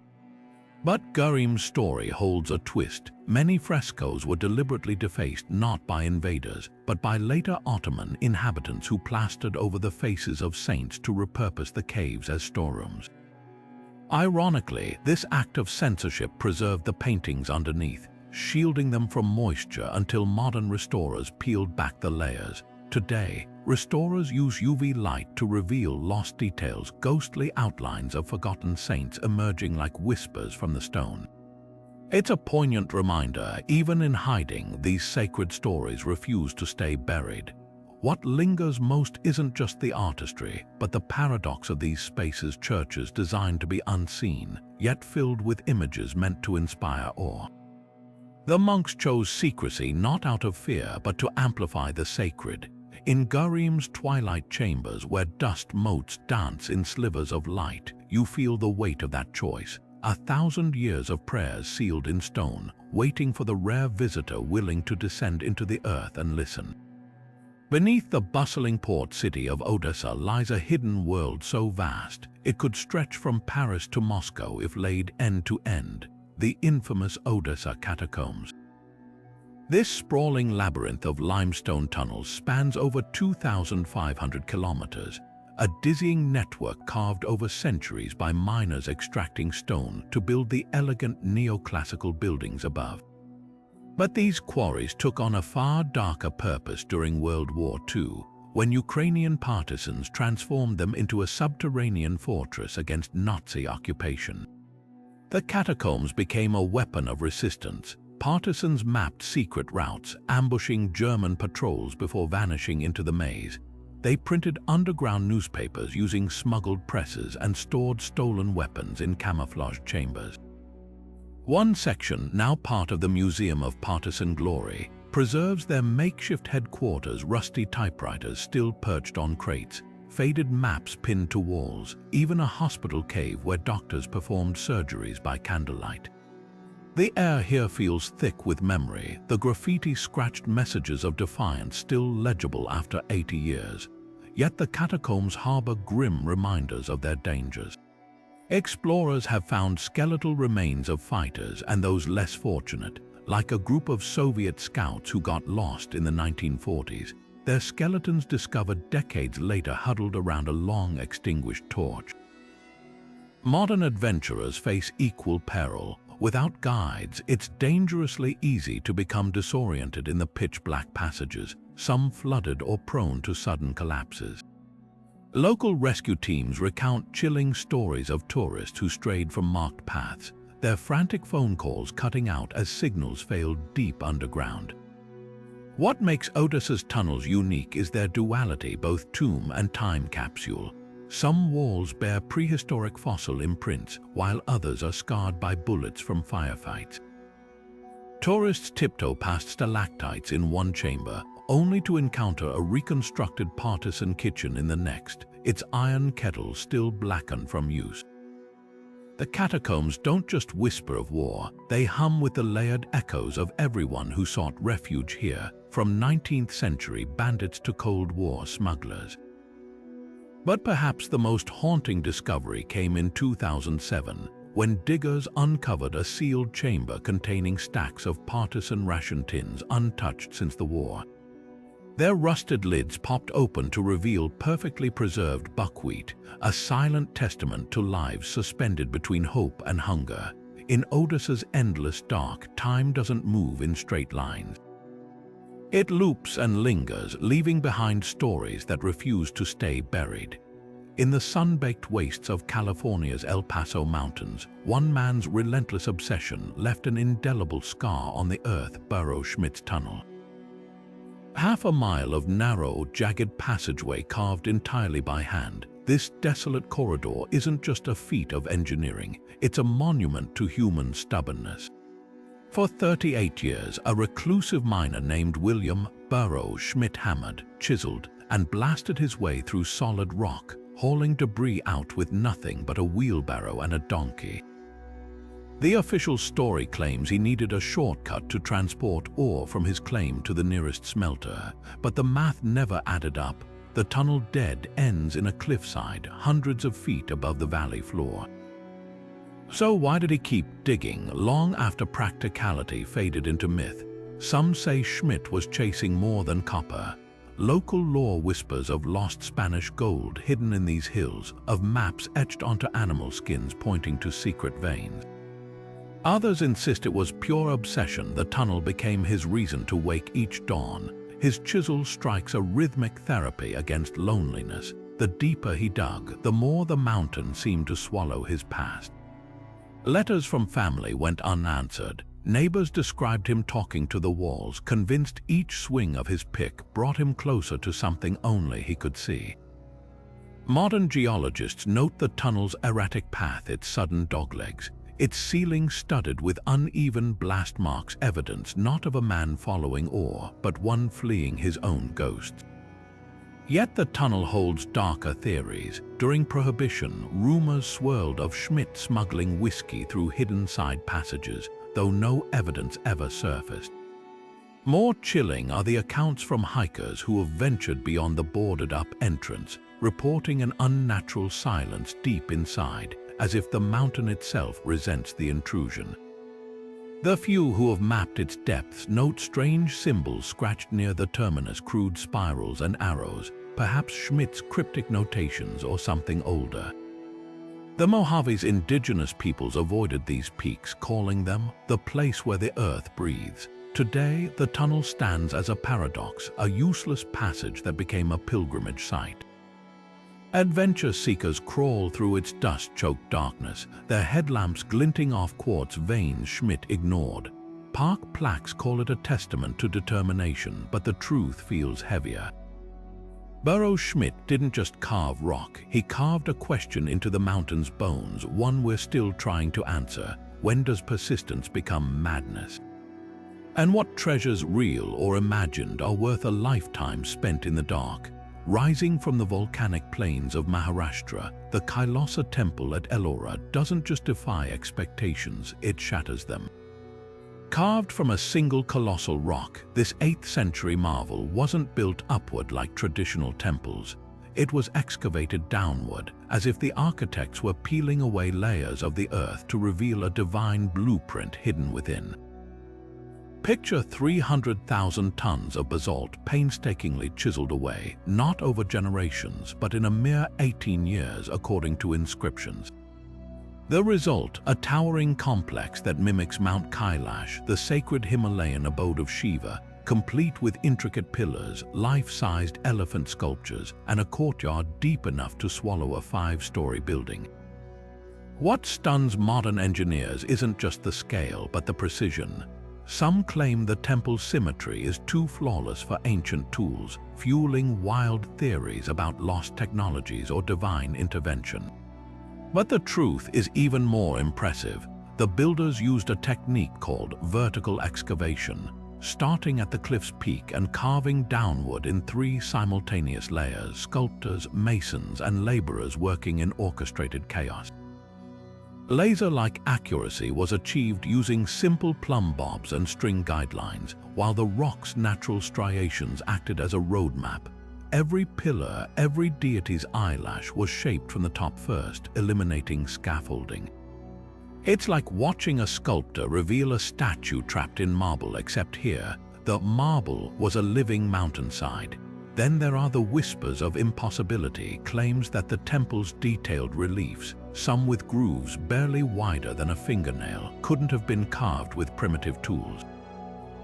But Garim's story holds a twist. Many frescoes were deliberately defaced not by invaders, but by later Ottoman inhabitants who plastered over the faces of saints to repurpose the caves as storerooms. Ironically, this act of censorship preserved the paintings underneath, shielding them from moisture until modern restorers peeled back the layers. Today, restorers use UV light to reveal lost details, ghostly outlines of forgotten saints emerging like whispers from the stone. It's a poignant reminder, even in hiding, these sacred stories refuse to stay buried. What lingers most isn't just the artistry, but the paradox of these spaces, churches designed to be unseen, yet filled with images meant to inspire awe. The monks chose secrecy not out of fear, but to amplify the sacred. In Garim's twilight chambers, where dust motes dance in slivers of light, you feel the weight of that choice. 1,000 years of prayers sealed in stone, waiting for the rare visitor willing to descend into the earth and listen. Beneath the bustling port city of Odessa lies a hidden world so vast, it could stretch from Paris to Moscow if laid end to end, the infamous Odessa catacombs. This sprawling labyrinth of limestone tunnels spans over 2,500 kilometers, a dizzying network carved over centuries by miners extracting stone to build the elegant neoclassical buildings above. But these quarries took on a far darker purpose during World War II, when Ukrainian partisans transformed them into a subterranean fortress against Nazi occupation. The catacombs became a weapon of resistance. Partisans mapped secret routes, ambushing German patrols before vanishing into the maze. They printed underground newspapers using smuggled presses and stored stolen weapons in camouflaged chambers. One section, now part of the Museum of Partisan Glory, preserves their makeshift headquarters, rusty typewriters still perched on crates, faded maps pinned to walls, even a hospital cave where doctors performed surgeries by candlelight. The air here feels thick with memory, the graffiti-scratched messages of defiance still legible after 80 years. Yet the catacombs harbor grim reminders of their dangers. Explorers have found skeletal remains of fighters and those less fortunate, like a group of Soviet scouts who got lost in the 1940s. Their skeletons discovered decades later huddled around a long extinguished torch. Modern adventurers face equal peril. Without guides, it's dangerously easy to become disoriented in the pitch-black passages, some flooded or prone to sudden collapses. Local rescue teams recount chilling stories of tourists who strayed from marked paths, their frantic phone calls cutting out as signals failed deep underground. What makes Odessa's tunnels unique is their duality, both tomb and time capsule. Some walls bear prehistoric fossil imprints, while others are scarred by bullets from firefights. Tourists tiptoe past stalactites in one chamber, only to encounter a reconstructed partisan kitchen in the next, its iron kettles still blackened from use. The catacombs don't just whisper of war, they hum with the layered echoes of everyone who sought refuge here, from 19th century bandits to Cold War smugglers. But perhaps the most haunting discovery came in 2007, when diggers uncovered a sealed chamber containing stacks of partisan ration tins untouched since the war. Their rusted lids popped open to reveal perfectly preserved buckwheat, a silent testament to lives suspended between hope and hunger. In Odessa's endless dark, time doesn't move in straight lines. It loops and lingers, leaving behind stories that refuse to stay buried. In the sun-baked wastes of California's El Paso Mountains, one man's relentless obsession left an indelible scar on the earth burrow Schmidt's tunnel. Half a mile of narrow, jagged passageway carved entirely by hand, this desolate corridor isn't just a feat of engineering, it's a monument to human stubbornness. For 38 years, a reclusive miner named William Burrow Schmidt hammered, chiseled, and blasted his way through solid rock, hauling debris out with nothing but a wheelbarrow and a donkey. The official story claims he needed a shortcut to transport ore from his claim to the nearest smelter, but the math never added up. The tunnel dead ends in a cliffside hundreds of feet above the valley floor. So why did he keep digging long after practicality faded into myth? Some say Schmidt was chasing more than copper. Local lore whispers of lost Spanish gold hidden in these hills, of maps etched onto animal skins pointing to secret veins. Others insist it was pure obsession. The tunnel became his reason to wake each dawn. His chisel strikes a rhythmic therapy against loneliness. The deeper he dug, the more the mountain seemed to swallow his past. Letters from family went unanswered. Neighbors described him talking to the walls, convinced each swing of his pick brought him closer to something only he could see. Modern geologists note the tunnel's erratic path, its sudden doglegs, its ceiling studded with uneven blast marks, evidence not of a man following ore, but one fleeing his own ghosts. Yet the tunnel holds darker theories. During Prohibition, rumors swirled of Schmidt smuggling whiskey through hidden side passages, though no evidence ever surfaced. More chilling are the accounts from hikers who have ventured beyond the boarded-up entrance, reporting an unnatural silence deep inside, as if the mountain itself resents the intrusion. The few who have mapped its depths note strange symbols scratched near the terminus, crude spirals and arrows, perhaps Schmidt's cryptic notations or something older. The Mojave's indigenous peoples avoided these peaks, calling them the place where the earth breathes. Today, the tunnel stands as a paradox, a useless passage that became a pilgrimage site. Adventure seekers crawl through its dust-choked darkness, their headlamps glinting off quartz veins Schmidt ignored. Park plaques call it a testament to determination, but the truth feels heavier. Burroughs Schmidt didn't just carve rock, he carved a question into the mountain's bones, one we're still trying to answer. When does persistence become madness? And what treasures, real or imagined, are worth a lifetime spent in the dark? Rising from the volcanic plains of Maharashtra, the Kailasa temple at Ellora doesn't just defy expectations, it shatters them. Carved from a single colossal rock, this 8th century marvel wasn't built upward like traditional temples. It was excavated downward, as if the architects were peeling away layers of the earth to reveal a divine blueprint hidden within. Picture 300,000 tons of basalt painstakingly chiseled away, not over generations, but in a mere 18 years according to inscriptions. The result, a towering complex that mimics Mount Kailash, the sacred Himalayan abode of Shiva, complete with intricate pillars, life-sized elephant sculptures, and a courtyard deep enough to swallow a 5-story building. What stuns modern engineers isn't just the scale, but the precision. Some claim the temple's symmetry is too flawless for ancient tools, fueling wild theories about lost technologies or divine intervention. But the truth is even more impressive. The builders used a technique called vertical excavation, starting at the cliff's peak and carving downward in 3 simultaneous layers, sculptors, masons, and laborers working in orchestrated chaos. Laser-like accuracy was achieved using simple plumb bobs and string guidelines, while the rock's natural striations acted as a roadmap. Every pillar, every deity's eyelash was shaped from the top first, eliminating scaffolding. It's like watching a sculptor reveal a statue trapped in marble, except here, the marble was a living mountainside. Then there are the whispers of impossibility, claims that the temple's detailed reliefs, some with grooves barely wider than a fingernail, couldn't have been carved with primitive tools.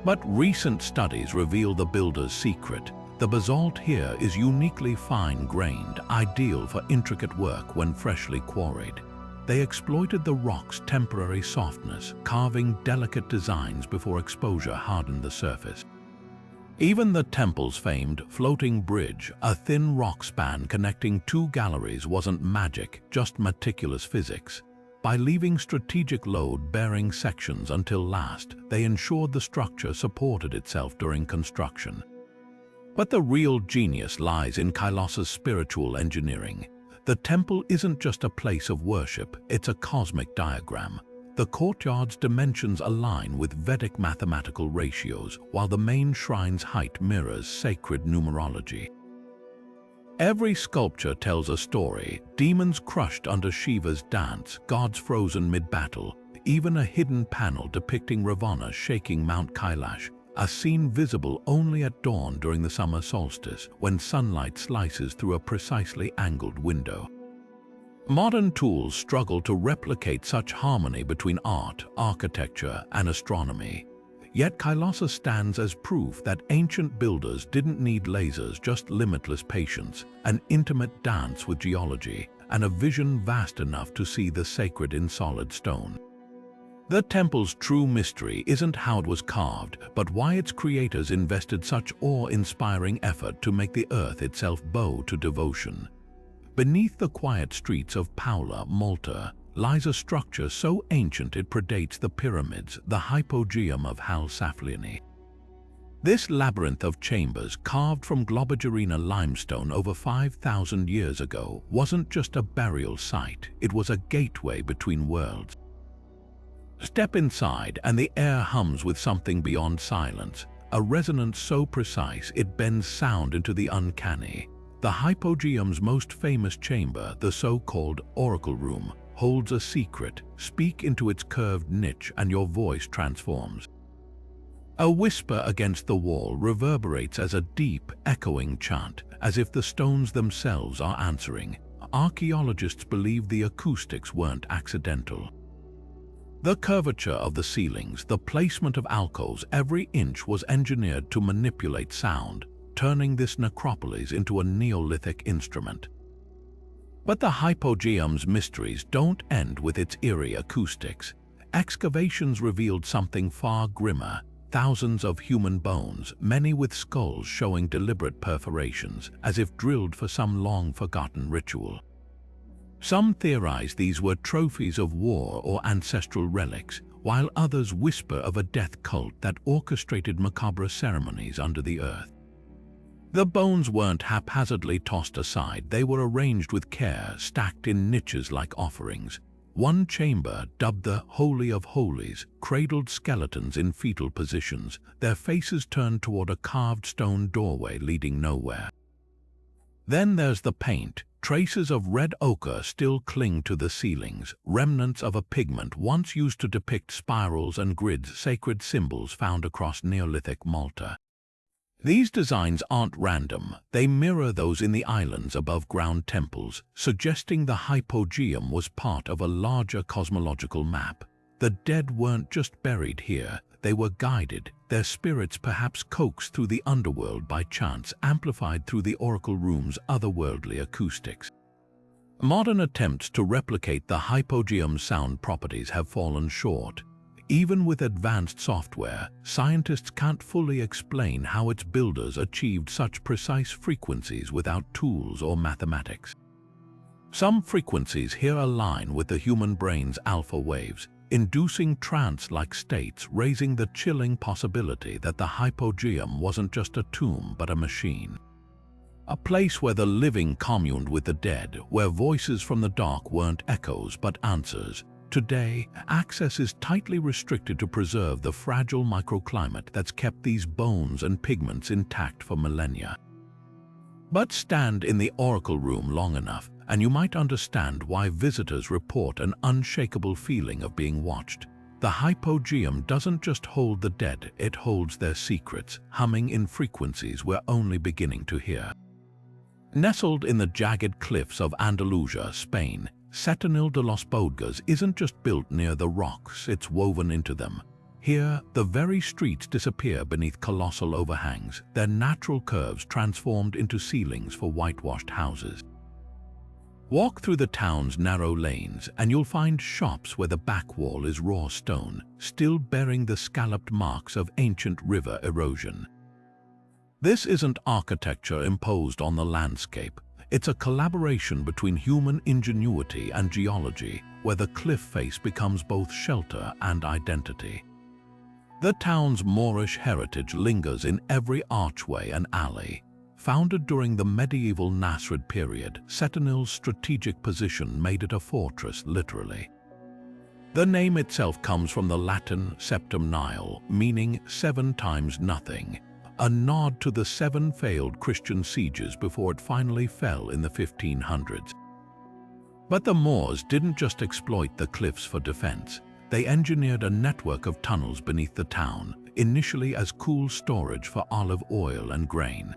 But recent studies reveal the builder's secret. The basalt here is uniquely fine-grained, ideal for intricate work when freshly quarried. They exploited the rock's temporary softness, carving delicate designs before exposure hardened the surface. Even the temple's famed floating bridge, a thin rock span connecting 2 galleries, wasn't magic, just meticulous physics. By leaving strategic load-bearing sections until last, they ensured the structure supported itself during construction. But the real genius lies in Kailasa's spiritual engineering. The temple isn't just a place of worship, it's a cosmic diagram. The courtyard's dimensions align with Vedic mathematical ratios, while the main shrine's height mirrors sacred numerology. Every sculpture tells a story: demons crushed under Shiva's dance, gods frozen mid-battle, even a hidden panel depicting Ravana shaking Mount Kailash, a scene visible only at dawn during the summer solstice, when sunlight slices through a precisely angled window. Modern tools struggle to replicate such harmony between art, architecture, and astronomy. Yet Kailasa stands as proof that ancient builders didn't need lasers, just limitless patience, an intimate dance with geology, and a vision vast enough to see the sacred in solid stone. The temple's true mystery isn't how it was carved, but why its creators invested such awe-inspiring effort to make the earth itself bow to devotion. Beneath the quiet streets of Paula, Malta, lies a structure so ancient it predates the pyramids, the hypogeum of Hal Saflieni. This labyrinth of chambers, carved from Globigerina limestone over 5,000 years ago, wasn't just a burial site, it was a gateway between worlds. Step inside and the air hums with something beyond silence, a resonance so precise it bends sound into the uncanny. The hypogeum's most famous chamber, the so-called oracle room, holds a secret. Speak into its curved niche and your voice transforms. A whisper against the wall reverberates as a deep, echoing chant, as if the stones themselves are answering. Archaeologists believe the acoustics weren't accidental. The curvature of the ceilings, the placement of alcoves, every inch was engineered to manipulate sound, turning this necropolis into a Neolithic instrument. But the hypogeum's mysteries don't end with its eerie acoustics. Excavations revealed something far grimmer. Thousands of human bones, many with skulls showing deliberate perforations, as if drilled for some long-forgotten ritual. Some theorize these were trophies of war or ancestral relics, while others whisper of a death cult that orchestrated macabre ceremonies under the earth. The bones weren't haphazardly tossed aside, they were arranged with care, stacked in niches like offerings. One chamber, dubbed the Holy of Holies, cradled skeletons in fetal positions, their faces turned toward a carved stone doorway leading nowhere. Then there's the paint. Traces of red ochre still cling to the ceilings, remnants of a pigment once used to depict spirals and grids, sacred symbols found across Neolithic Malta. These designs aren't random, they mirror those in the islands above ground temples, suggesting the hypogeum was part of a larger cosmological map. The dead weren't just buried here, they were guided, their spirits perhaps coaxed through the underworld by chance, amplified through the oracle room's otherworldly acoustics. Modern attempts to replicate the hypogeum's sound properties have fallen short. Even with advanced software, scientists can't fully explain how its builders achieved such precise frequencies without tools or mathematics. Some frequencies here align with the human brain's alpha waves, inducing trance-like states, raising the chilling possibility that the hypogeum wasn't just a tomb but a machine. A place where the living communed with the dead, where voices from the dark weren't echoes but answers. Today, access is tightly restricted to preserve the fragile microclimate that's kept these bones and pigments intact for millennia. But stand in the oracle room long enough, and you might understand why visitors report an unshakable feeling of being watched. The hypogeum doesn't just hold the dead, it holds their secrets, humming in frequencies we're only beginning to hear. Nestled in the jagged cliffs of Andalusia, Spain, Setenil de los Bodgas isn't just built near the rocks, it's woven into them. Here, the very streets disappear beneath colossal overhangs, their natural curves transformed into ceilings for whitewashed houses. Walk through the town's narrow lanes and you'll find shops where the back wall is raw stone, still bearing the scalloped marks of ancient river erosion. This isn't architecture imposed on the landscape. It's a collaboration between human ingenuity and geology, where the cliff face becomes both shelter and identity. The town's Moorish heritage lingers in every archway and alley. Founded during the medieval Nasrid period, Setenil's strategic position made it a fortress, literally. The name itself comes from the Latin septem nihil, meaning 7 times nothing, a nod to the 7 failed Christian sieges before it finally fell in the 1500s. But the Moors didn't just exploit the cliffs for defense. They engineered a network of tunnels beneath the town, initially as cool storage for olive oil and grain.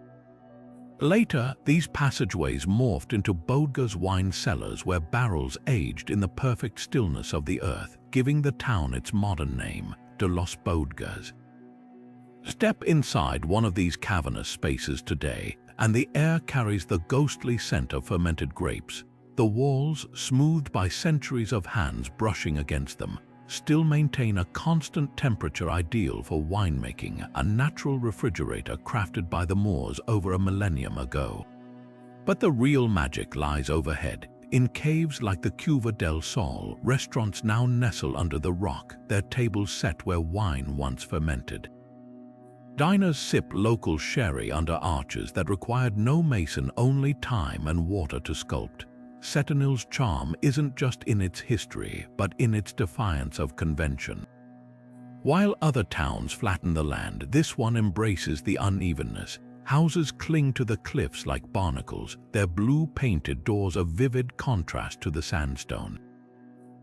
Later, these passageways morphed into Bodga's wine cellars where barrels aged in the perfect stillness of the earth, giving the town its modern name, de los Bodgas. Step inside one of these cavernous spaces today, and the air carries the ghostly scent of fermented grapes. The walls, smoothed by centuries of hands brushing against them, still maintain a constant temperature ideal for winemaking, a natural refrigerator crafted by the Moors over a millennium ago. But the real magic lies overhead. In caves like the Cuva del Sol, restaurants now nestle under the rock, their tables set where wine once fermented. Diners sip local sherry under arches that required no mason, only time and water to sculpt. Setenil's charm isn't just in its history, but in its defiance of convention. While other towns flatten the land, this one embraces the unevenness. Houses cling to the cliffs like barnacles, their blue-painted doors a vivid contrast to the sandstone.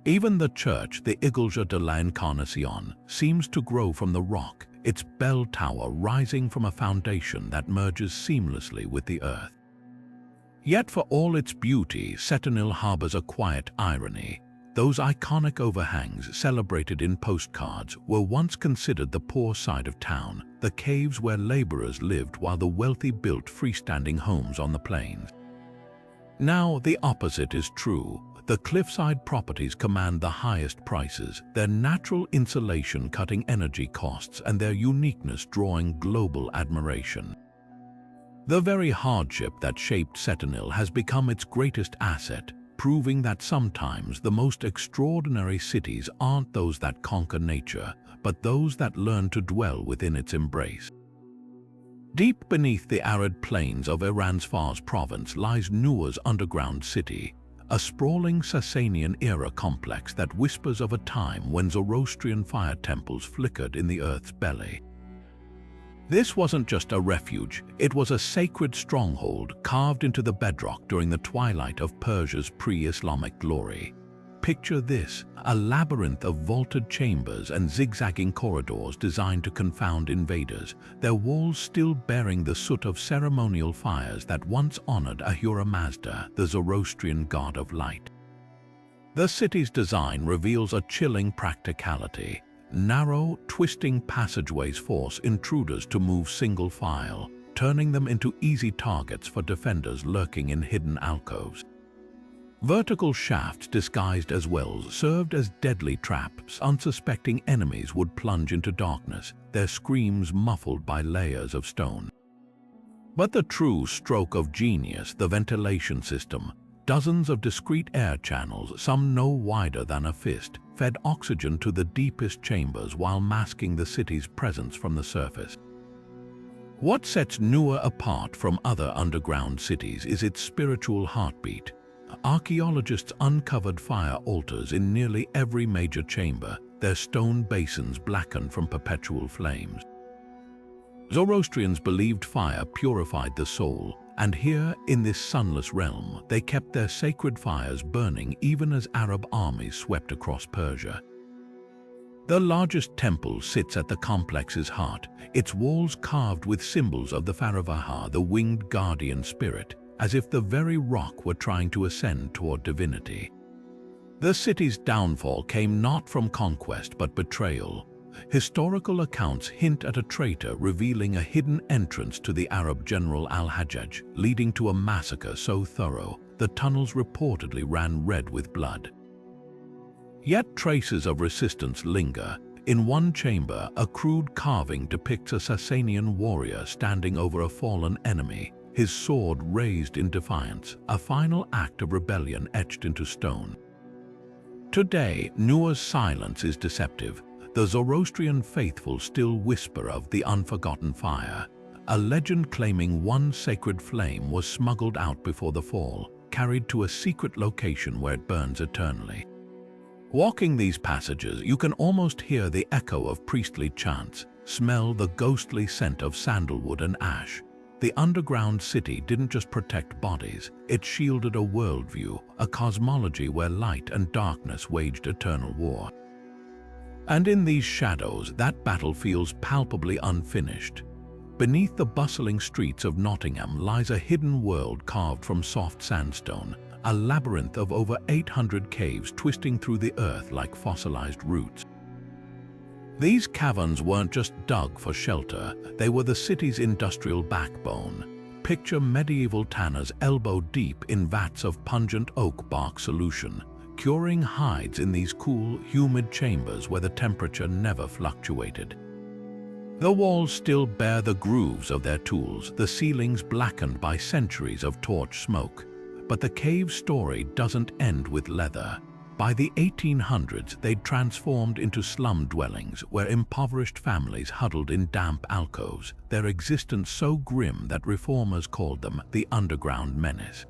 Even the church, the Iglesia de la Encarnacion, seems to grow from the rock, its bell tower rising from a foundation that merges seamlessly with the earth. Yet for all its beauty, Sentinel harbors a quiet irony. Those iconic overhangs celebrated in postcards were once considered the poor side of town, the caves where laborers lived while the wealthy built freestanding homes on the plains. Now the opposite is true. The cliffside properties command the highest prices, their natural insulation cutting energy costs and their uniqueness drawing global admiration. The very hardship that shaped Sentinel has become its greatest asset, proving that sometimes the most extraordinary cities aren't those that conquer nature, but those that learn to dwell within its embrace. Deep beneath the arid plains of Iran's Fars province lies Nuer's underground city, a sprawling Sasanian-era complex that whispers of a time when Zoroastrian fire temples flickered in the earth's belly. This wasn't just a refuge, it was a sacred stronghold carved into the bedrock during the twilight of Persia's pre-Islamic glory. Picture this, a labyrinth of vaulted chambers and zigzagging corridors designed to confound invaders, their walls still bearing the soot of ceremonial fires that once honored Ahura Mazda, the Zoroastrian god of light. The city's design reveals a chilling practicality. Narrow, twisting passageways force intruders to move single file, turning them into easy targets for defenders lurking in hidden alcoves. Vertical shafts disguised as wells served as deadly traps. Unsuspecting enemies would plunge into darkness, their screams muffled by layers of stone. But the true stroke of genius, the ventilation system, dozens of discrete air channels, some no wider than a fist, fed oxygen to the deepest chambers while masking the city's presence from the surface. What sets Nuer apart from other underground cities is its spiritual heartbeat. Archaeologists uncovered fire altars in nearly every major chamber, their stone basins blackened from perpetual flames. Zoroastrians believed fire purified the soul, and here, in this sunless realm, they kept their sacred fires burning even as Arab armies swept across Persia. The largest temple sits at the complex's heart, its walls carved with symbols of the Faravaha, the winged guardian spirit, as if the very rock were trying to ascend toward divinity. The city's downfall came not from conquest but betrayal. Historical accounts hint at a traitor revealing a hidden entrance to the Arab general al-Hajjaj, leading to a massacre so thorough the tunnels reportedly ran red with blood. Yet traces of resistance linger. In one chamber, a crude carving depicts a Sasanian warrior standing over a fallen enemy, his sword raised in defiance, a final act of rebellion etched into stone. Today, Nuer's silence is deceptive. The Zoroastrian faithful still whisper of the unforgotten fire, a legend claiming one sacred flame was smuggled out before the fall, carried to a secret location where it burns eternally. Walking these passages, you can almost hear the echo of priestly chants, smell the ghostly scent of sandalwood and ash. The underground city didn't just protect bodies, it shielded a worldview, a cosmology where light and darkness waged eternal war. And in these shadows, that battle feels palpably unfinished. Beneath the bustling streets of Nottingham lies a hidden world carved from soft sandstone, a labyrinth of over 800 caves twisting through the earth like fossilized roots. These caverns weren't just dug for shelter, they were the city's industrial backbone. Picture medieval tanners elbow deep in vats of pungent oak bark solution, curing hides in these cool, humid chambers where the temperature never fluctuated. The walls still bear the grooves of their tools, the ceilings blackened by centuries of torch smoke. But the cave story doesn't end with leather. By the 1800s, they'd transformed into slum dwellings where impoverished families huddled in damp alcoves, their existence so grim that reformers called them the underground menace.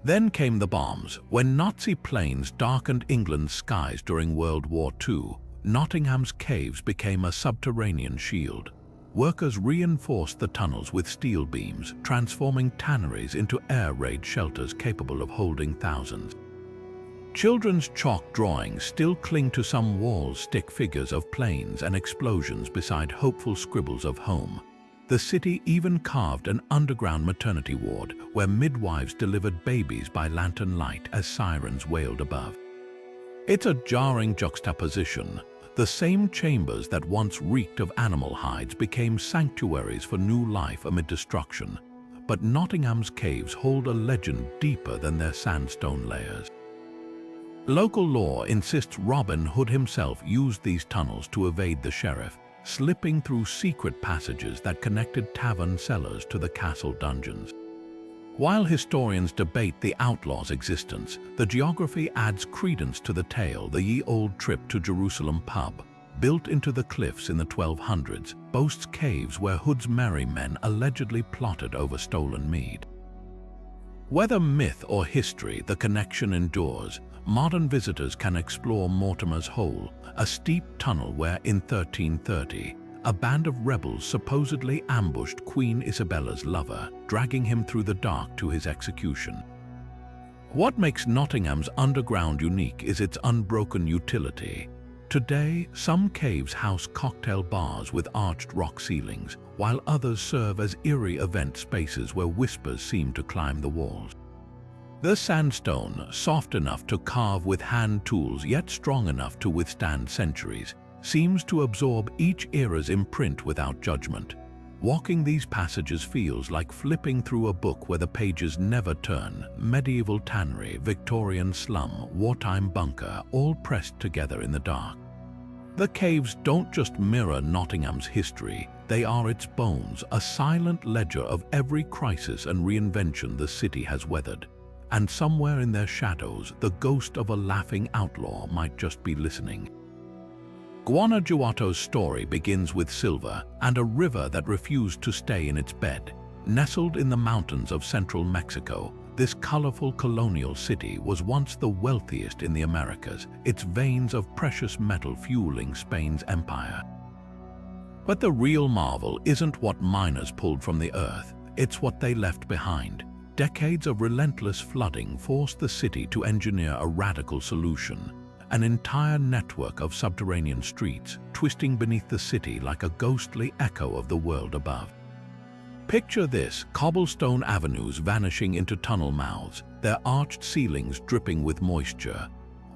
Then came the bombs. When Nazi planes darkened England's skies during World War II, Nottingham's caves became a subterranean shield. Workers reinforced the tunnels with steel beams, transforming tanneries into air raid shelters capable of holding thousands. Children's chalk drawings still cling to some walls, stick figures of planes and explosions beside hopeful scribbles of home. The city even carved an underground maternity ward where midwives delivered babies by lantern light as sirens wailed above. It's a jarring juxtaposition. The same chambers that once reeked of animal hides became sanctuaries for new life amid destruction. But Nottingham's caves hold a legend deeper than their sandstone layers. Local law insists Robin Hood himself used these tunnels to evade the sheriff, slipping through secret passages that connected tavern cellars to the castle dungeons. While historians debate the outlaw's existence, the geography adds credence to the tale. The ye old trip to Jerusalem pub, built into the cliffs in the 1200s, boasts caves where Hood's merry men allegedly plotted over stolen mead. Whether myth or history, the connection endures. Modern visitors can explore Mortimer's Hole, a steep tunnel where, in 1330, a band of rebels supposedly ambushed Queen Isabella's lover, dragging him through the dark to his execution. What makes Nottingham's underground unique is its unbroken utility. Today, some caves house cocktail bars with arched rock ceilings, while others serve as eerie event spaces where whispers seem to climb the walls. The sandstone, soft enough to carve with hand tools yet strong enough to withstand centuries, seems to absorb each era's imprint without judgment. Walking these passages feels like flipping through a book where the pages never turn. Medieval tannery, Victorian slum, wartime bunker, all pressed together in the dark. The caves don't just mirror Nottingham's history, they are its bones, a silent ledger of every crisis and reinvention the city has weathered. And somewhere in their shadows, the ghost of a laughing outlaw might just be listening. Guanajuato's story begins with silver and a river that refused to stay in its bed. Nestled in the mountains of central Mexico, this colorful colonial city was once the wealthiest in the Americas, its veins of precious metal fueling Spain's empire. But the real marvel isn't what miners pulled from the earth, it's what they left behind. Decades of relentless flooding forced the city to engineer a radical solution. An entire network of subterranean streets, twisting beneath the city like a ghostly echo of the world above. Picture this: cobblestone avenues vanishing into tunnel mouths, their arched ceilings dripping with moisture.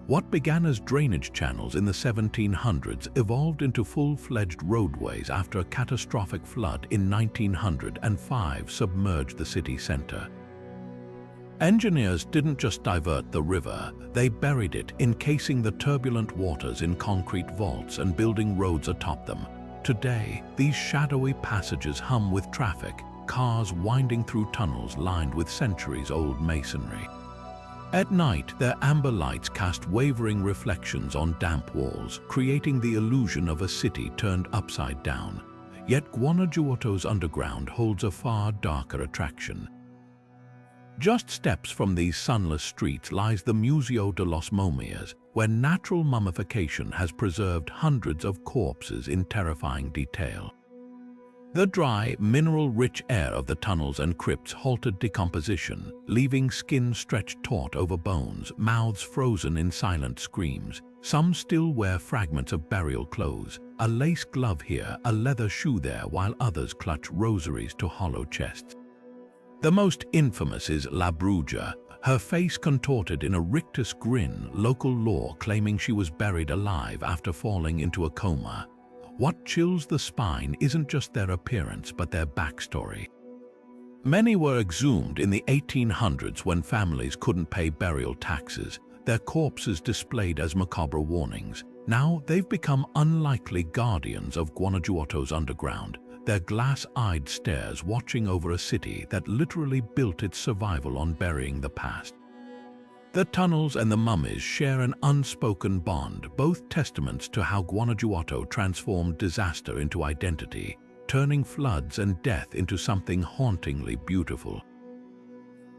What began as drainage channels in the 1700s evolved into full-fledged roadways after a catastrophic flood in 1905 submerged the city center. Engineers didn't just divert the river, they buried it, encasing the turbulent waters in concrete vaults and building roads atop them. Today, these shadowy passages hum with traffic, cars winding through tunnels lined with centuries-old masonry. At night, their amber lights cast wavering reflections on damp walls, creating the illusion of a city turned upside down. Yet Guanajuato's underground holds a far darker attraction. Just steps from these sunless streets lies the Museo de los Momias, where natural mummification has preserved hundreds of corpses in terrifying detail. The dry, mineral-rich air of the tunnels and crypts halted decomposition, leaving skin stretched taut over bones, mouths frozen in silent screams. Some still wear fragments of burial clothes, a lace glove here, a leather shoe there, while others clutch rosaries to hollow chests. The most infamous is La Bruja, her face contorted in a rictus grin, local lore claiming she was buried alive after falling into a coma. What chills the spine isn't just their appearance but their backstory. Many were exhumed in the 1800s when families couldn't pay burial taxes, their corpses displayed as macabre warnings. Now they've become unlikely guardians of Guanajuato's underground, their glass-eyed stares watching over a city that literally built its survival on burying the past. The tunnels and the mummies share an unspoken bond, both testaments to how Guanajuato transformed disaster into identity, turning floods and death into something hauntingly beautiful.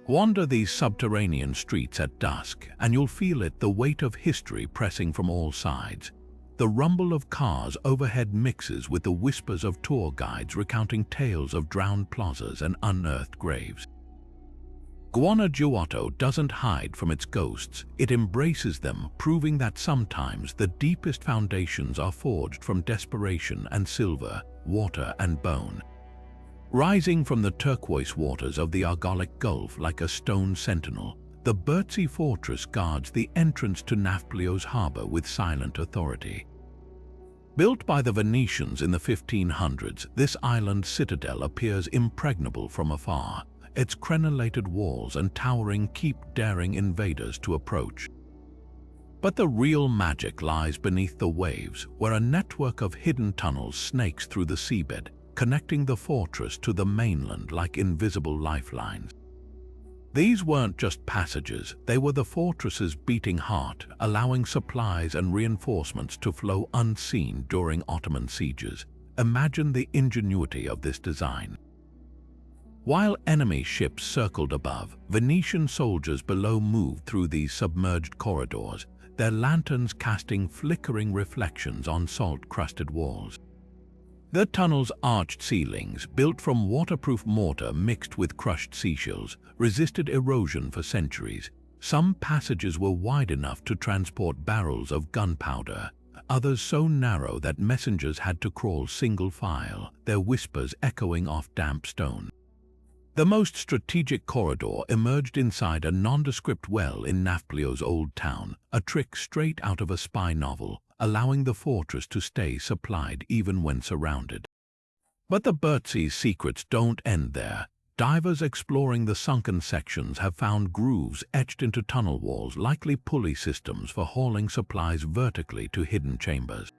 Wander these subterranean streets at dusk, and you'll feel it, the weight of history pressing from all sides. The rumble of cars overhead mixes with the whispers of tour guides recounting tales of drowned plazas and unearthed graves. Guanajuato doesn't hide from its ghosts, it embraces them, proving that sometimes the deepest foundations are forged from desperation and silver, water and bone. Rising from the turquoise waters of the Argolic Gulf like a stone sentinel, the Bertzi fortress guards the entrance to Nafplio's harbor with silent authority. Built by the Venetians in the 1500s, this island citadel appears impregnable from afar. Its crenellated walls and towering keep daring invaders to approach. But the real magic lies beneath the waves, where a network of hidden tunnels snakes through the seabed, connecting the fortress to the mainland like invisible lifelines. These weren't just passages, they were the fortress's beating heart, allowing supplies and reinforcements to flow unseen during Ottoman sieges. Imagine the ingenuity of this design. While enemy ships circled above, Venetian soldiers below moved through these submerged corridors, their lanterns casting flickering reflections on salt-crusted walls. The tunnel's arched ceilings, built from waterproof mortar mixed with crushed seashells, resisted erosion for centuries. Some passages were wide enough to transport barrels of gunpowder, others so narrow that messengers had to crawl single file, their whispers echoing off damp stone. The most strategic corridor emerged inside a nondescript well in Nafplio's old town, a trick straight out of a spy novel, allowing the fortress to stay supplied even when surrounded. But the Bertzi's secrets don't end there. Divers exploring the sunken sections have found grooves etched into tunnel walls, likely pulley systems for hauling supplies vertically to hidden chambers.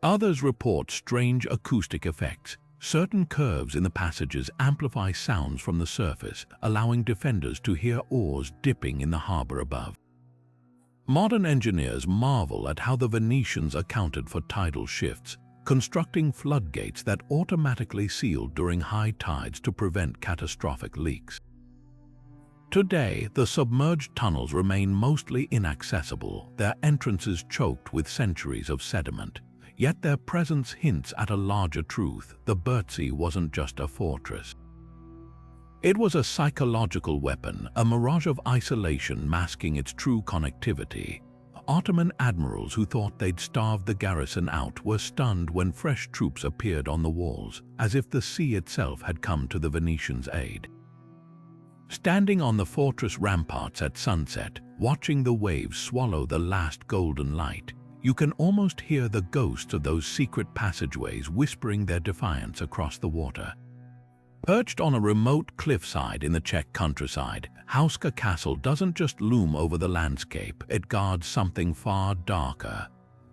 Others report strange acoustic effects. Certain curves in the passages amplify sounds from the surface, allowing defenders to hear oars dipping in the harbor above. Modern engineers marvel at how the Venetians accounted for tidal shifts, constructing floodgates that automatically sealed during high tides to prevent catastrophic leaks. Today, the submerged tunnels remain mostly inaccessible, their entrances choked with centuries of sediment. Yet their presence hints at a larger truth: the Bertzi wasn't just a fortress. It was a psychological weapon, a mirage of isolation masking its true connectivity. Ottoman admirals who thought they'd starved the garrison out were stunned when fresh troops appeared on the walls, as if the sea itself had come to the Venetians' aid. Standing on the fortress ramparts at sunset, watching the waves swallow the last golden light, you can almost hear the ghosts of those secret passageways whispering their defiance across the water. Perched on a remote cliffside in the Czech countryside, Hauska Castle doesn't just loom over the landscape, it guards something far darker.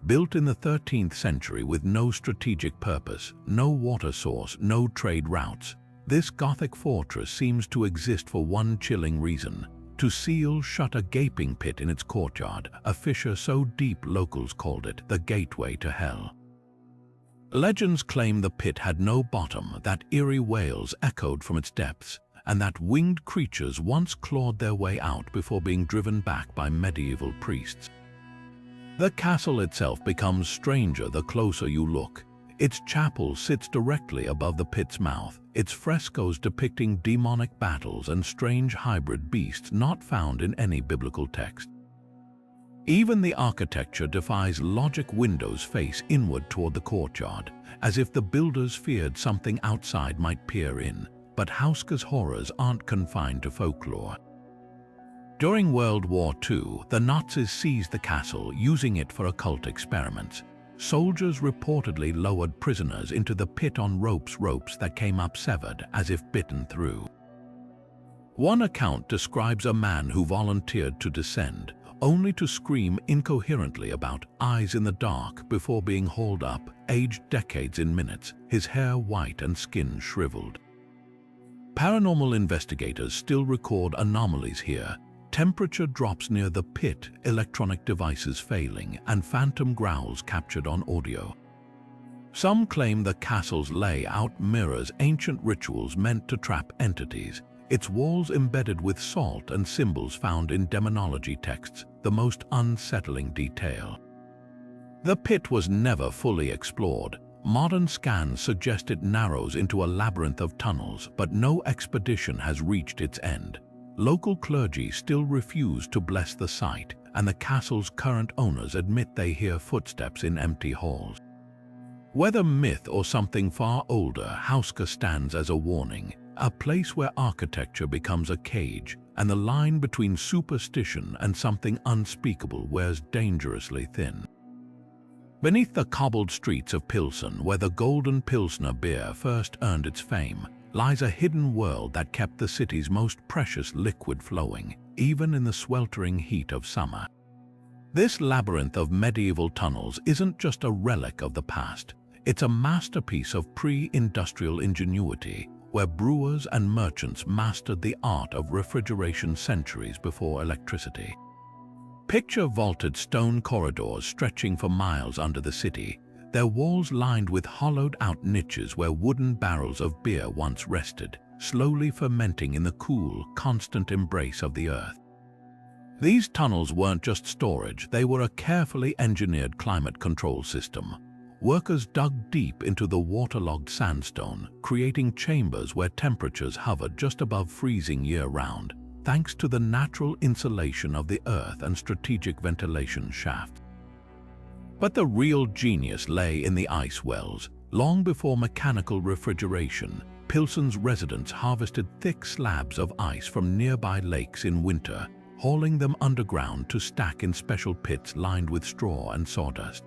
Built in the 13th century with no strategic purpose, no water source, no trade routes, this Gothic fortress seems to exist for one chilling reason: to seal shut a gaping pit in its courtyard, a fissure so deep locals called it the gateway to hell. Legends claim the pit had no bottom, that eerie wails echoed from its depths, and that winged creatures once clawed their way out before being driven back by medieval priests. The castle itself becomes stranger the closer you look. Its chapel sits directly above the pit's mouth, its frescoes depicting demonic battles and strange hybrid beasts not found in any biblical text. Even the architecture defies logic. Windows face inward toward the courtyard, as if the builders feared something outside might peer in. But Hauska's horrors aren't confined to folklore. During World War II, the Nazis seized the castle, using it for occult experiments. Soldiers reportedly lowered prisoners into the pit on ropes that came up severed as if bitten through. One account describes a man who volunteered to descend, only to scream incoherently about eyes in the dark before being hauled up, aged decades in minutes, his hair white and skin shriveled. Paranormal investigators still record anomalies here: temperature drops near the pit, electronic devices failing, and phantom growls captured on audio. Some claim the castle's layout mirrors ancient rituals meant to trap entities, its walls embedded with salt and symbols found in demonology texts, the most unsettling detail. The pit was never fully explored. Modern scans suggest it narrows into a labyrinth of tunnels, but no expedition has reached its end. Local clergy still refuse to bless the site, and the castle's current owners admit they hear footsteps in empty halls. Whether myth or something far older, Hauska stands as a warning, a place where architecture becomes a cage, and the line between superstition and something unspeakable wears dangerously thin. Beneath the cobbled streets of Pilsen, where the golden Pilsner beer first earned its fame, lies a hidden world that kept the city's most precious liquid flowing, even in the sweltering heat of summer. This labyrinth of medieval tunnels isn't just a relic of the past, it's a masterpiece of pre-industrial ingenuity, where brewers and merchants mastered the art of refrigeration centuries before electricity. Picture vaulted stone corridors stretching for miles under the city, their walls lined with hollowed-out niches where wooden barrels of beer once rested, slowly fermenting in the cool, constant embrace of the earth. These tunnels weren't just storage, they were a carefully engineered climate control system. Workers dug deep into the waterlogged sandstone, creating chambers where temperatures hovered just above freezing year-round, thanks to the natural insulation of the earth and strategic ventilation shafts. But the real genius lay in the ice wells. Long before mechanical refrigeration, Pilsen's residents harvested thick slabs of ice from nearby lakes in winter, hauling them underground to stack in special pits lined with straw and sawdust.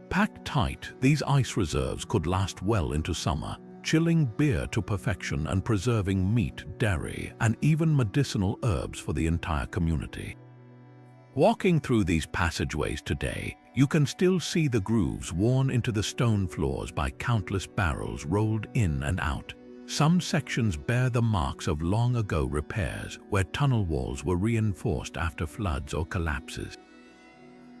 Packed tight, these ice reserves could last well into summer, chilling beer to perfection and preserving meat, dairy, and even medicinal herbs for the entire community. Walking through these passageways today, you can still see the grooves worn into the stone floors by countless barrels rolled in and out. Some sections bear the marks of long-ago repairs, where tunnel walls were reinforced after floods or collapses.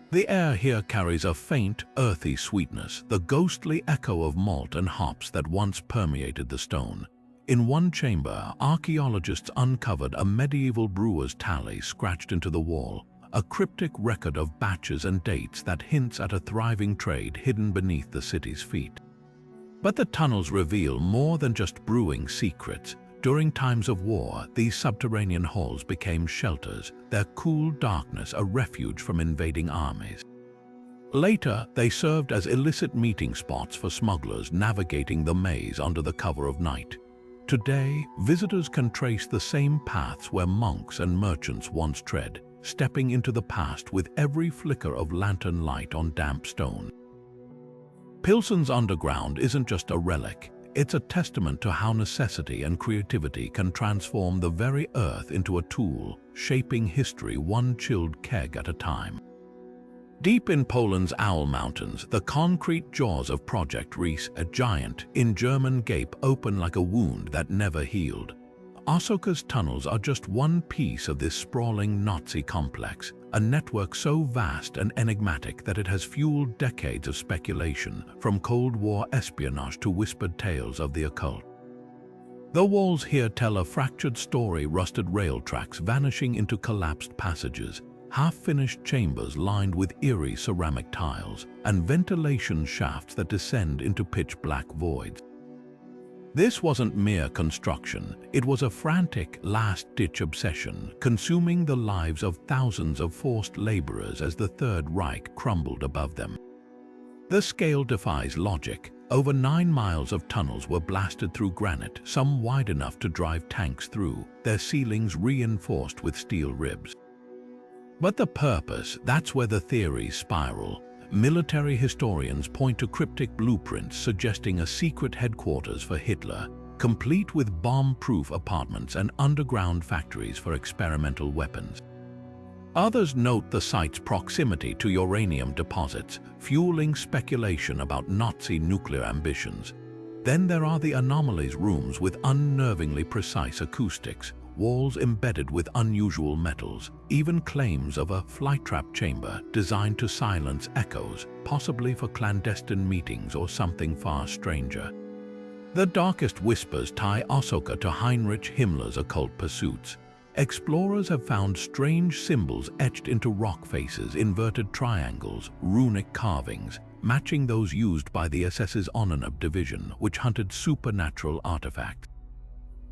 The air here carries a faint, earthy sweetness, the ghostly echo of malt and hops that once permeated the stone. In one chamber, archaeologists uncovered a medieval brewer's tally scratched into the wall, a cryptic record of batches and dates that hints at a thriving trade hidden beneath the city's feet. But the tunnels reveal more than just brewing secrets. During times of war, these subterranean halls became shelters, their cool darkness a refuge from invading armies. Later, they served as illicit meeting spots for smugglers navigating the maze under the cover of night. Today, visitors can trace the same paths where monks and merchants once tread, stepping into the past with every flicker of lantern light on damp stone. Pilsen's underground isn't just a relic. It's a testament to how necessity and creativity can transform the very earth into a tool, shaping history one chilled keg at a time. Deep in Poland's Owl Mountains, the concrete jaws of Project Reese, a giant, in German gape open like a wound that never healed. Asoka's tunnels are just one piece of this sprawling Nazi complex, a network so vast and enigmatic that it has fueled decades of speculation, from Cold War espionage to whispered tales of the occult. The walls here tell a fractured story, rusted rail tracks vanishing into collapsed passages, half-finished chambers lined with eerie ceramic tiles, and ventilation shafts that descend into pitch-black voids. This wasn't mere construction, it was a frantic, last-ditch obsession, consuming the lives of thousands of forced laborers as the Third Reich crumbled above them. The scale defies logic. Over 9 miles of tunnels were blasted through granite, some wide enough to drive tanks through, their ceilings reinforced with steel ribs. But the purpose, that's where the theories spiral. Military historians point to cryptic blueprints suggesting a secret headquarters for Hitler, complete with bomb-proof apartments and underground factories for experimental weapons. Others note the site's proximity to uranium deposits, fueling speculation about Nazi nuclear ambitions. Then there are the anomalies rooms with unnervingly precise acoustics, walls embedded with unusual metals, even claims of a flight trap chamber designed to silence echoes, possibly for clandestine meetings or something far stranger. The darkest whispers tie Asoka to Heinrich Himmler's occult pursuits. Explorers have found strange symbols etched into rock faces, inverted triangles, runic carvings, matching those used by the SS's Onanab division, which hunted supernatural artifacts.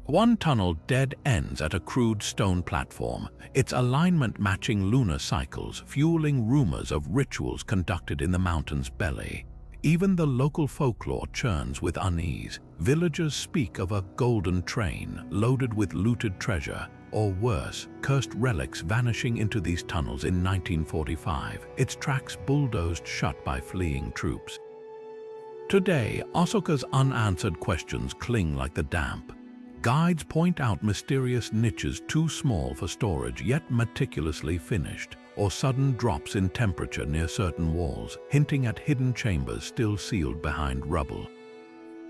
One tunnel dead ends at a crude stone platform, its alignment matching lunar cycles, fueling rumors of rituals conducted in the mountain's belly. Even the local folklore churns with unease. Villagers speak of a golden train loaded with looted treasure, or worse, cursed relics vanishing into these tunnels in 1945, its tracks bulldozed shut by fleeing troops. Today, Osaka's unanswered questions cling like the damp. Guides point out mysterious niches too small for storage yet meticulously finished, or sudden drops in temperature near certain walls, hinting at hidden chambers still sealed behind rubble.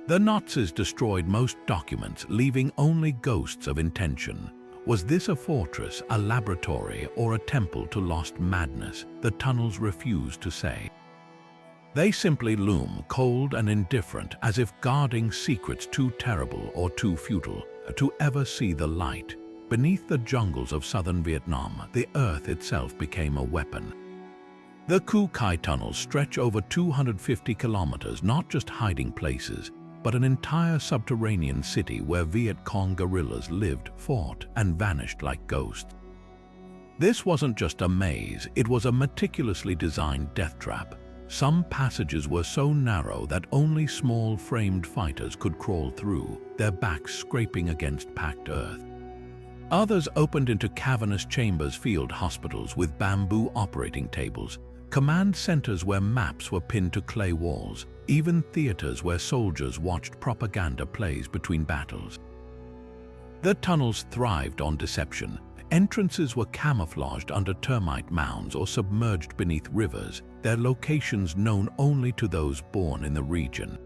The Nazis destroyed most documents, leaving only ghosts of intention. Was this a fortress, a laboratory, or a temple to lost madness? The tunnels refuse to say. They simply loom, cold and indifferent, as if guarding secrets too terrible or too futile to ever see the light. Beneath the jungles of southern Vietnam, the earth itself became a weapon. The Cu Kai tunnels stretch over 250 kilometers, not just hiding places, but an entire subterranean city where Viet Cong guerrillas lived, fought, and vanished like ghosts. This wasn't just a maze, it was a meticulously designed death trap. Some passages were so narrow that only small framed fighters could crawl through, their backs scraping against packed earth. Others opened into cavernous chambers, field hospitals with bamboo operating tables, command centers where maps were pinned to clay walls, even theaters where soldiers watched propaganda plays between battles. The tunnels thrived on deception. Entrances were camouflaged under termite mounds or submerged beneath rivers, their locations known only to those born in the region.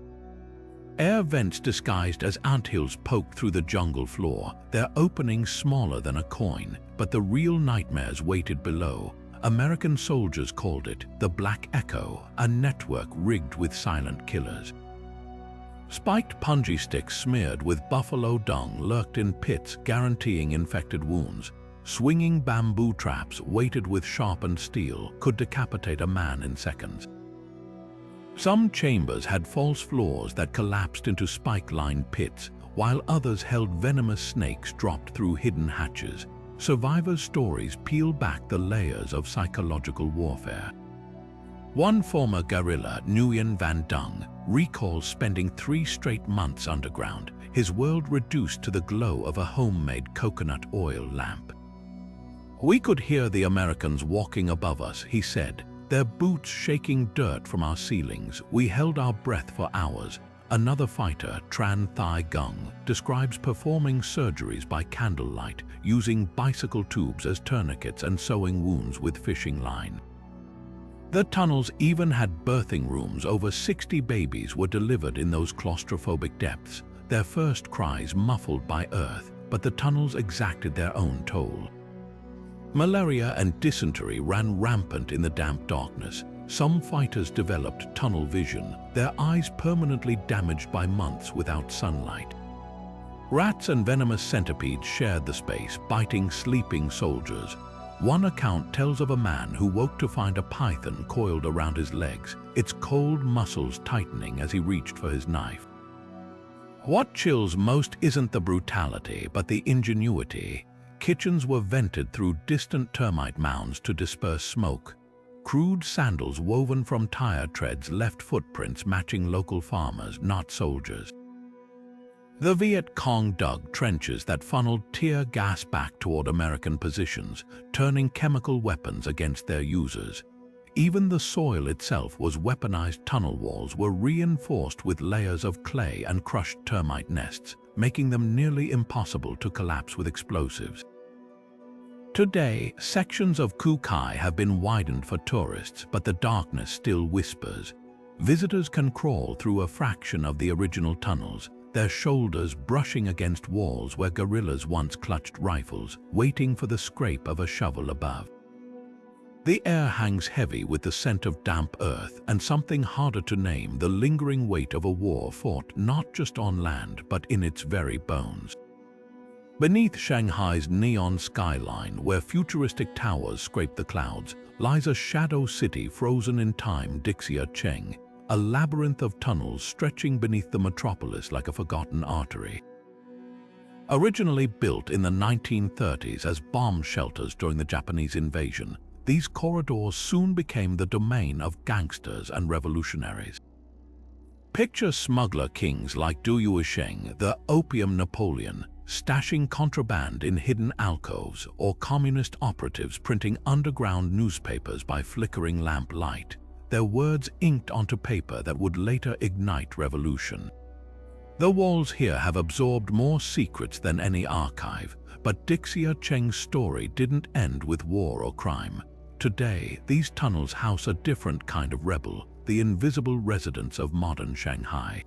Air vents disguised as anthills poked through the jungle floor, their openings smaller than a coin, but the real nightmares waited below. American soldiers called it the Black Echo, a network rigged with silent killers. Spiked punji sticks smeared with buffalo dung lurked in pits, guaranteeing infected wounds. Swinging bamboo traps weighted with sharpened steel could decapitate a man in seconds. Some chambers had false floors that collapsed into spike-lined pits, while others held venomous snakes dropped through hidden hatches. Survivors' stories peel back the layers of psychological warfare. One former guerrilla, Nguyen Van Dung, recalls spending 3 straight months underground, his world reduced to the glow of a homemade coconut oil lamp. "We could hear the Americans walking above us," he said, "their boots shaking dirt from our ceilings. We held our breath for hours." Another fighter, Tran Thai Gung, describes performing surgeries by candlelight, using bicycle tubes as tourniquets and sewing wounds with fishing line. The tunnels even had birthing rooms. Over 60 babies were delivered in those claustrophobic depths, their first cries muffled by earth, but the tunnels exacted their own toll. Malaria and dysentery ran rampant in the damp darkness. Some fighters developed tunnel vision, their eyes permanently damaged by months without sunlight. Rats and venomous centipedes shared the space, biting sleeping soldiers. One account tells of a man who woke to find a python coiled around his legs, its cold muscles tightening as he reached for his knife. What chills most isn't the brutality, but the ingenuity. Kitchens were vented through distant termite mounds to disperse smoke. Crude sandals woven from tire treads left footprints matching local farmers, not soldiers. The Viet Cong dug trenches that funneled tear gas back toward American positions, turning chemical weapons against their users. Even the soil itself was weaponized. Tunnel walls were reinforced with layers of clay and crushed termite nests, making them nearly impossible to collapse with explosives. Today, sections of Cu Kai have been widened for tourists, but the darkness still whispers. Visitors can crawl through a fraction of the original tunnels, their shoulders brushing against walls where guerrillas once clutched rifles, waiting for the scrape of a shovel above. The air hangs heavy with the scent of damp earth and something harder to name, the lingering weight of a war fought not just on land but in its very bones. Beneath Shanghai's neon skyline, where futuristic towers scrape the clouds, lies a shadow city frozen in time, Dixia Cheng, a labyrinth of tunnels stretching beneath the metropolis like a forgotten artery. Originally built in the 1930s as bomb shelters during the Japanese invasion, these corridors soon became the domain of gangsters and revolutionaries. Picture smuggler kings like Du Yuesheng, the opium Napoleon, stashing contraband in hidden alcoves, or communist operatives printing underground newspapers by flickering lamp light, their words inked onto paper that would later ignite revolution. The walls here have absorbed more secrets than any archive, but Dixia Cheng's story didn't end with war or crime. Today, these tunnels house a different kind of rebel, the invisible residents of modern Shanghai.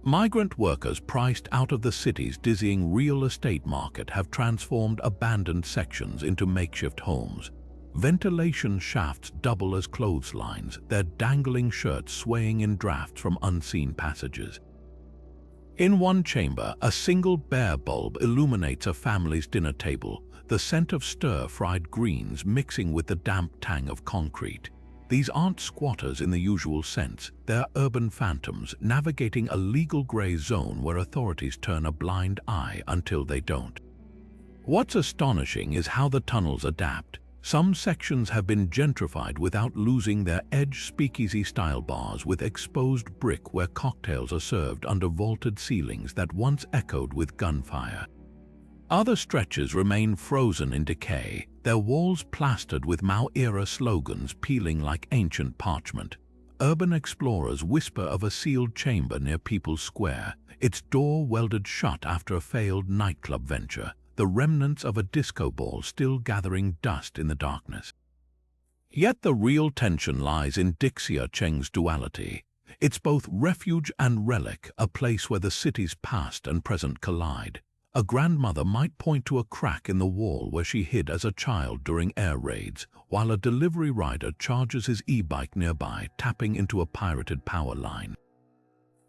Migrant workers priced out of the city's dizzying real estate market have transformed abandoned sections into makeshift homes. Ventilation shafts double as clotheslines, their dangling shirts swaying in drafts from unseen passages. In one chamber, a single bare bulb illuminates a family's dinner table, the scent of stir-fried greens mixing with the damp tang of concrete. These aren't squatters in the usual sense, they're urban phantoms navigating a legal gray zone where authorities turn a blind eye until they don't. What's astonishing is how the tunnels adapt. Some sections have been gentrified without losing their edge, speakeasy-style bars with exposed brick where cocktails are served under vaulted ceilings that once echoed with gunfire. Other stretches remain frozen in decay, their walls plastered with Mao-era slogans peeling like ancient parchment. Urban explorers whisper of a sealed chamber near People's Square, its door welded shut after a failed nightclub venture, the remnants of a disco ball still gathering dust in the darkness. Yet the real tension lies in Dixia Cheng's duality. It's both refuge and relic, a place where the city's past and present collide. A grandmother might point to a crack in the wall where she hid as a child during air raids, while a delivery rider charges his e-bike nearby, tapping into a pirated power line.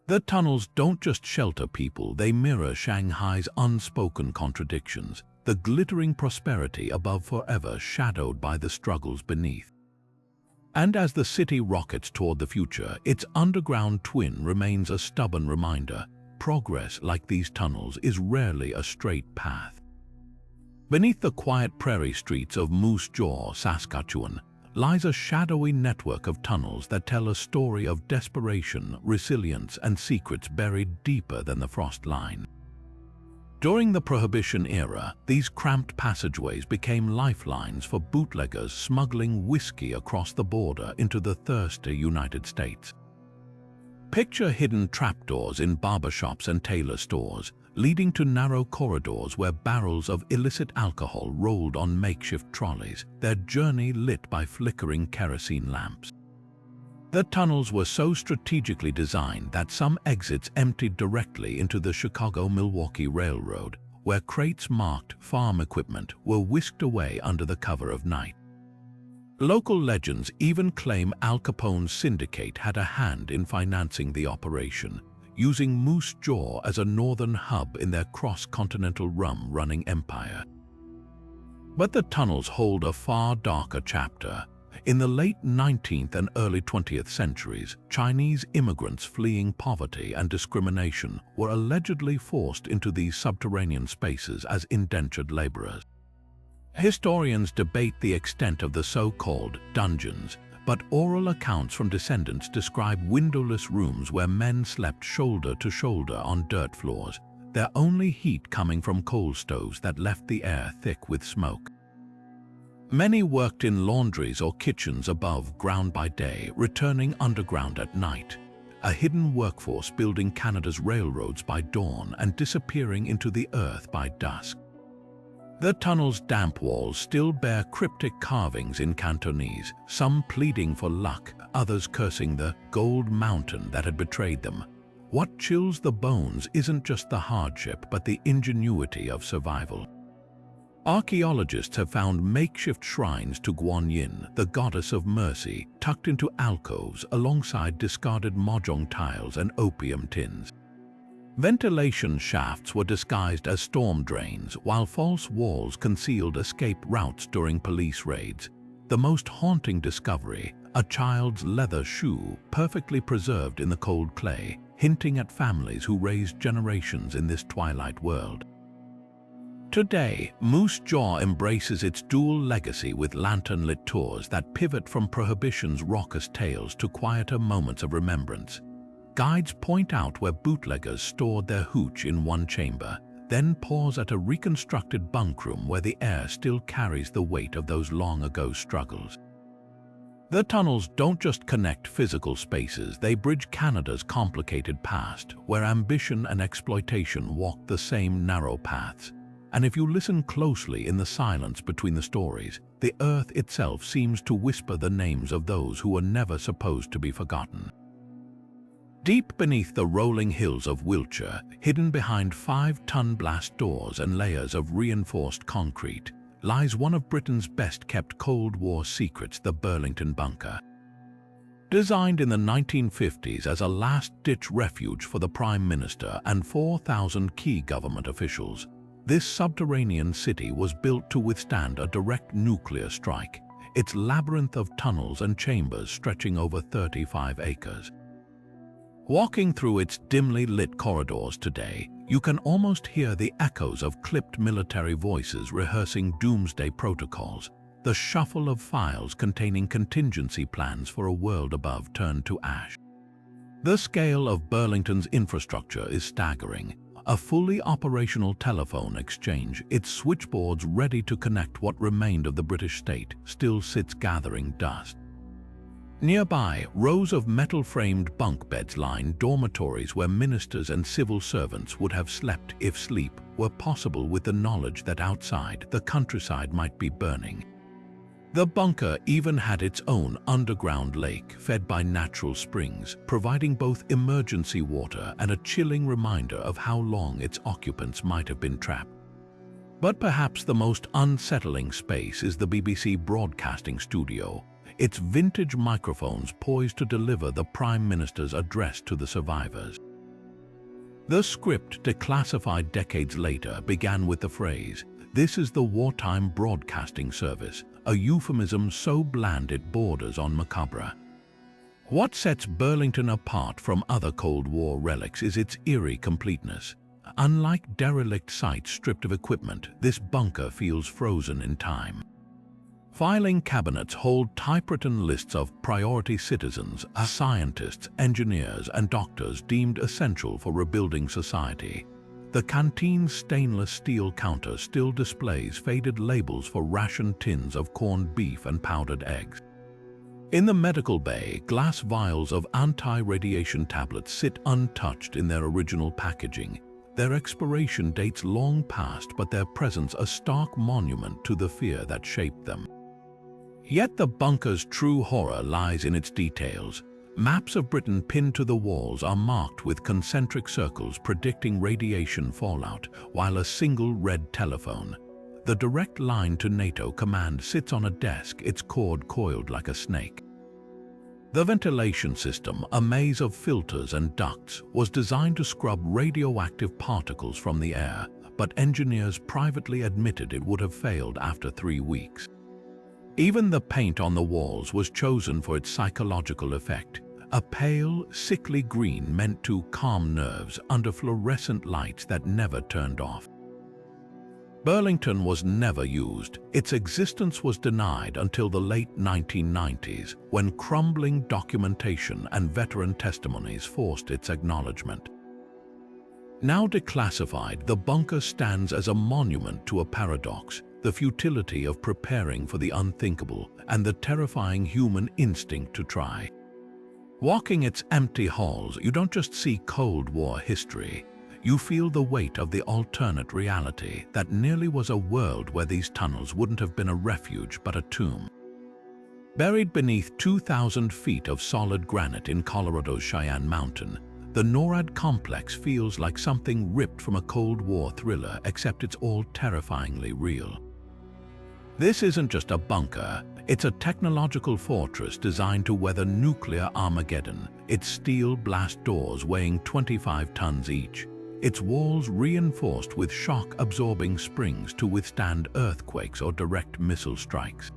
The tunnels don't just shelter people, they mirror Shanghai's unspoken contradictions, the glittering prosperity above forever shadowed by the struggles beneath. And as the city rockets toward the future, its underground twin remains a stubborn reminder. Progress, like these tunnels, is rarely a straight path. Beneath the quiet prairie streets of Moose Jaw, Saskatchewan, lies a shadowy network of tunnels that tell a story of desperation, resilience, and secrets buried deeper than the frost line. During the Prohibition era, these cramped passageways became lifelines for bootleggers smuggling whiskey across the border into the thirsty United States. Picture hidden trapdoors in barbershops and tailor stores, leading to narrow corridors where barrels of illicit alcohol rolled on makeshift trolleys, their journey lit by flickering kerosene lamps. The tunnels were so strategically designed that some exits emptied directly into the Chicago-Milwaukee Railroad, where crates marked farm equipment were whisked away under the cover of night. Local legends even claim Al Capone's syndicate had a hand in financing the operation, using Moose Jaw as a northern hub in their cross-continental rum-running empire. But the tunnels hold a far darker chapter. In the late 19th and early 20th centuries, Chinese immigrants fleeing poverty and discrimination were allegedly forced into these subterranean spaces as indentured laborers. Historians debate the extent of the so-called dungeons, but oral accounts from descendants describe windowless rooms where men slept shoulder to shoulder on dirt floors, their only heat coming from coal stoves that left the air thick with smoke. Many worked in laundries or kitchens above ground by day, returning underground at night, a hidden workforce building Canada's railroads by dawn and disappearing into the earth by dusk. The tunnel's damp walls still bear cryptic carvings in Cantonese, some pleading for luck, others cursing the gold mountain that had betrayed them. What chills the bones isn't just the hardship, but the ingenuity of survival. Archaeologists have found makeshift shrines to Guanyin, the goddess of mercy, tucked into alcoves alongside discarded mahjong tiles and opium tins. Ventilation shafts were disguised as storm drains, while false walls concealed escape routes during police raids. The most haunting discovery, a child's leather shoe perfectly preserved in the cold clay, hinting at families who raised generations in this twilight world. Today, Moose Jaw embraces its dual legacy with lantern-lit tours that pivot from Prohibition's raucous tales to quieter moments of remembrance. Guides point out where bootleggers stored their hooch in one chamber, then pause at a reconstructed bunkroom where the air still carries the weight of those long-ago struggles. The tunnels don't just connect physical spaces, they bridge Canada's complicated past, where ambition and exploitation walk the same narrow paths. And if you listen closely in the silence between the stories, the earth itself seems to whisper the names of those who were never supposed to be forgotten. Deep beneath the rolling hills of Wiltshire, hidden behind 5-ton blast doors and layers of reinforced concrete, lies one of Britain's best-kept Cold War secrets, the Burlington Bunker. Designed in the 1950s as a last-ditch refuge for the Prime Minister and 4,000 key government officials, this subterranean city was built to withstand a direct nuclear strike, its labyrinth of tunnels and chambers stretching over 35 acres. Walking through its dimly lit corridors today, you can almost hear the echoes of clipped military voices rehearsing doomsday protocols, the shuffle of files containing contingency plans for a world above turned to ash. The scale of Burlington's infrastructure is staggering. A fully operational telephone exchange, its switchboards ready to connect what remained of the British state, still sits gathering dust. Nearby, rows of metal-framed bunk beds line dormitories where ministers and civil servants would have slept if sleep were possible, with the knowledge that outside, the countryside might be burning. The bunker even had its own underground lake fed by natural springs, providing both emergency water and a chilling reminder of how long its occupants might have been trapped. But perhaps the most unsettling space is the BBC broadcasting studio, its vintage microphones poised to deliver the Prime Minister's address to the survivors. The script, declassified decades later, began with the phrase, "This is the wartime broadcasting service," a euphemism so bland it borders on macabre. What sets Burlington apart from other Cold War relics is its eerie completeness. Unlike derelict sites stripped of equipment, this bunker feels frozen in time. Filing cabinets hold typewritten lists of priority citizens, scientists, engineers, and doctors deemed essential for rebuilding society. The canteen's stainless steel counter still displays faded labels for rationed tins of corned beef and powdered eggs. In the medical bay, glass vials of anti-radiation tablets sit untouched in their original packaging, their expiration dates long past, but their presence a stark monument to the fear that shaped them. Yet the bunker's true horror lies in its details. Maps of Britain pinned to the walls are marked with concentric circles predicting radiation fallout, while a single red telephone, the direct line to NATO command, sits on a desk, its cord coiled like a snake. The ventilation system, a maze of filters and ducts, was designed to scrub radioactive particles from the air, but engineers privately admitted it would have failed after 3 weeks. Even the paint on the walls was chosen for its psychological effect, a pale, sickly green meant to calm nerves under fluorescent lights that never turned off. Burlington was never used. Its existence was denied until the late 1990s, when crumbling documentation and veteran testimonies forced its acknowledgement. Now declassified, the bunker stands as a monument to a paradox: the futility of preparing for the unthinkable and the terrifying human instinct to try. Walking its empty halls, you don't just see Cold War history. You feel the weight of the alternate reality that nearly was a world where these tunnels wouldn't have been a refuge but a tomb. Buried beneath 2,000 feet of solid granite in Colorado's Cheyenne Mountain, the NORAD complex feels like something ripped from a Cold War thriller, except it's all terrifyingly real. This isn't just a bunker, it's a technological fortress designed to weather nuclear Armageddon, its steel blast doors weighing 25 tons each, its walls reinforced with shock-absorbing springs to withstand earthquakes or direct missile strikes.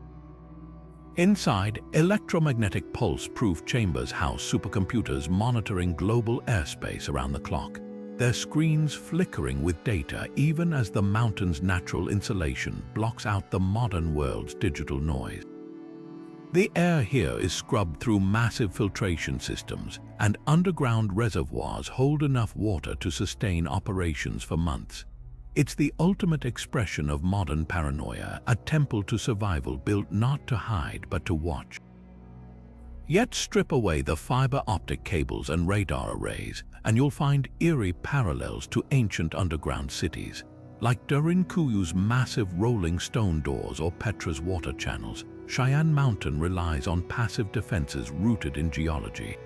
Inside, electromagnetic pulse-proof chambers house supercomputers monitoring global airspace around the clock, their screens flickering with data even as the mountain's natural insulation blocks out the modern world's digital noise. The air here is scrubbed through massive filtration systems, and underground reservoirs hold enough water to sustain operations for months. It's the ultimate expression of modern paranoia, a temple to survival built not to hide but to watch. Yet strip away the fiber optic cables and radar arrays, and you'll find eerie parallels to ancient underground cities. Like Derinkuyu's massive rolling stone doors or Petra's water channels, Cheyenne Mountain relies on passive defenses rooted in geology.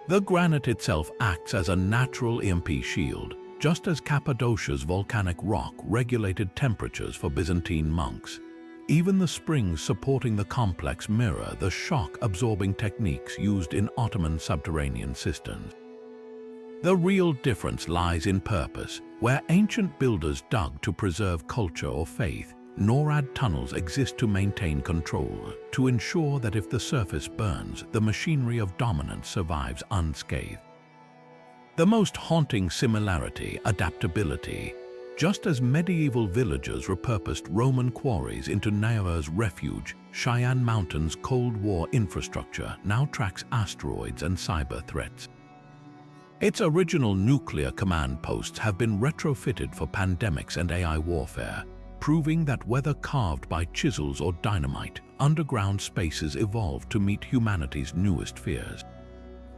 The granite itself acts as a natural EMP shield, just as Cappadocia's volcanic rock regulated temperatures for Byzantine monks. Even the springs supporting the complex mirror the shock-absorbing techniques used in Ottoman subterranean cisterns. The real difference lies in purpose. Where ancient builders dug to preserve culture or faith, NORAD tunnels exist to maintain control, to ensure that if the surface burns, the machinery of dominance survives unscathed. The most haunting similarity, adaptability. Just as medieval villagers repurposed Roman quarries into Naira's refuge, Cheyenne Mountain's Cold War infrastructure now tracks asteroids and cyber threats. Its original nuclear command posts have been retrofitted for pandemics and AI warfare, proving that whether carved by chisels or dynamite, underground spaces evolved to meet humanity's newest fears.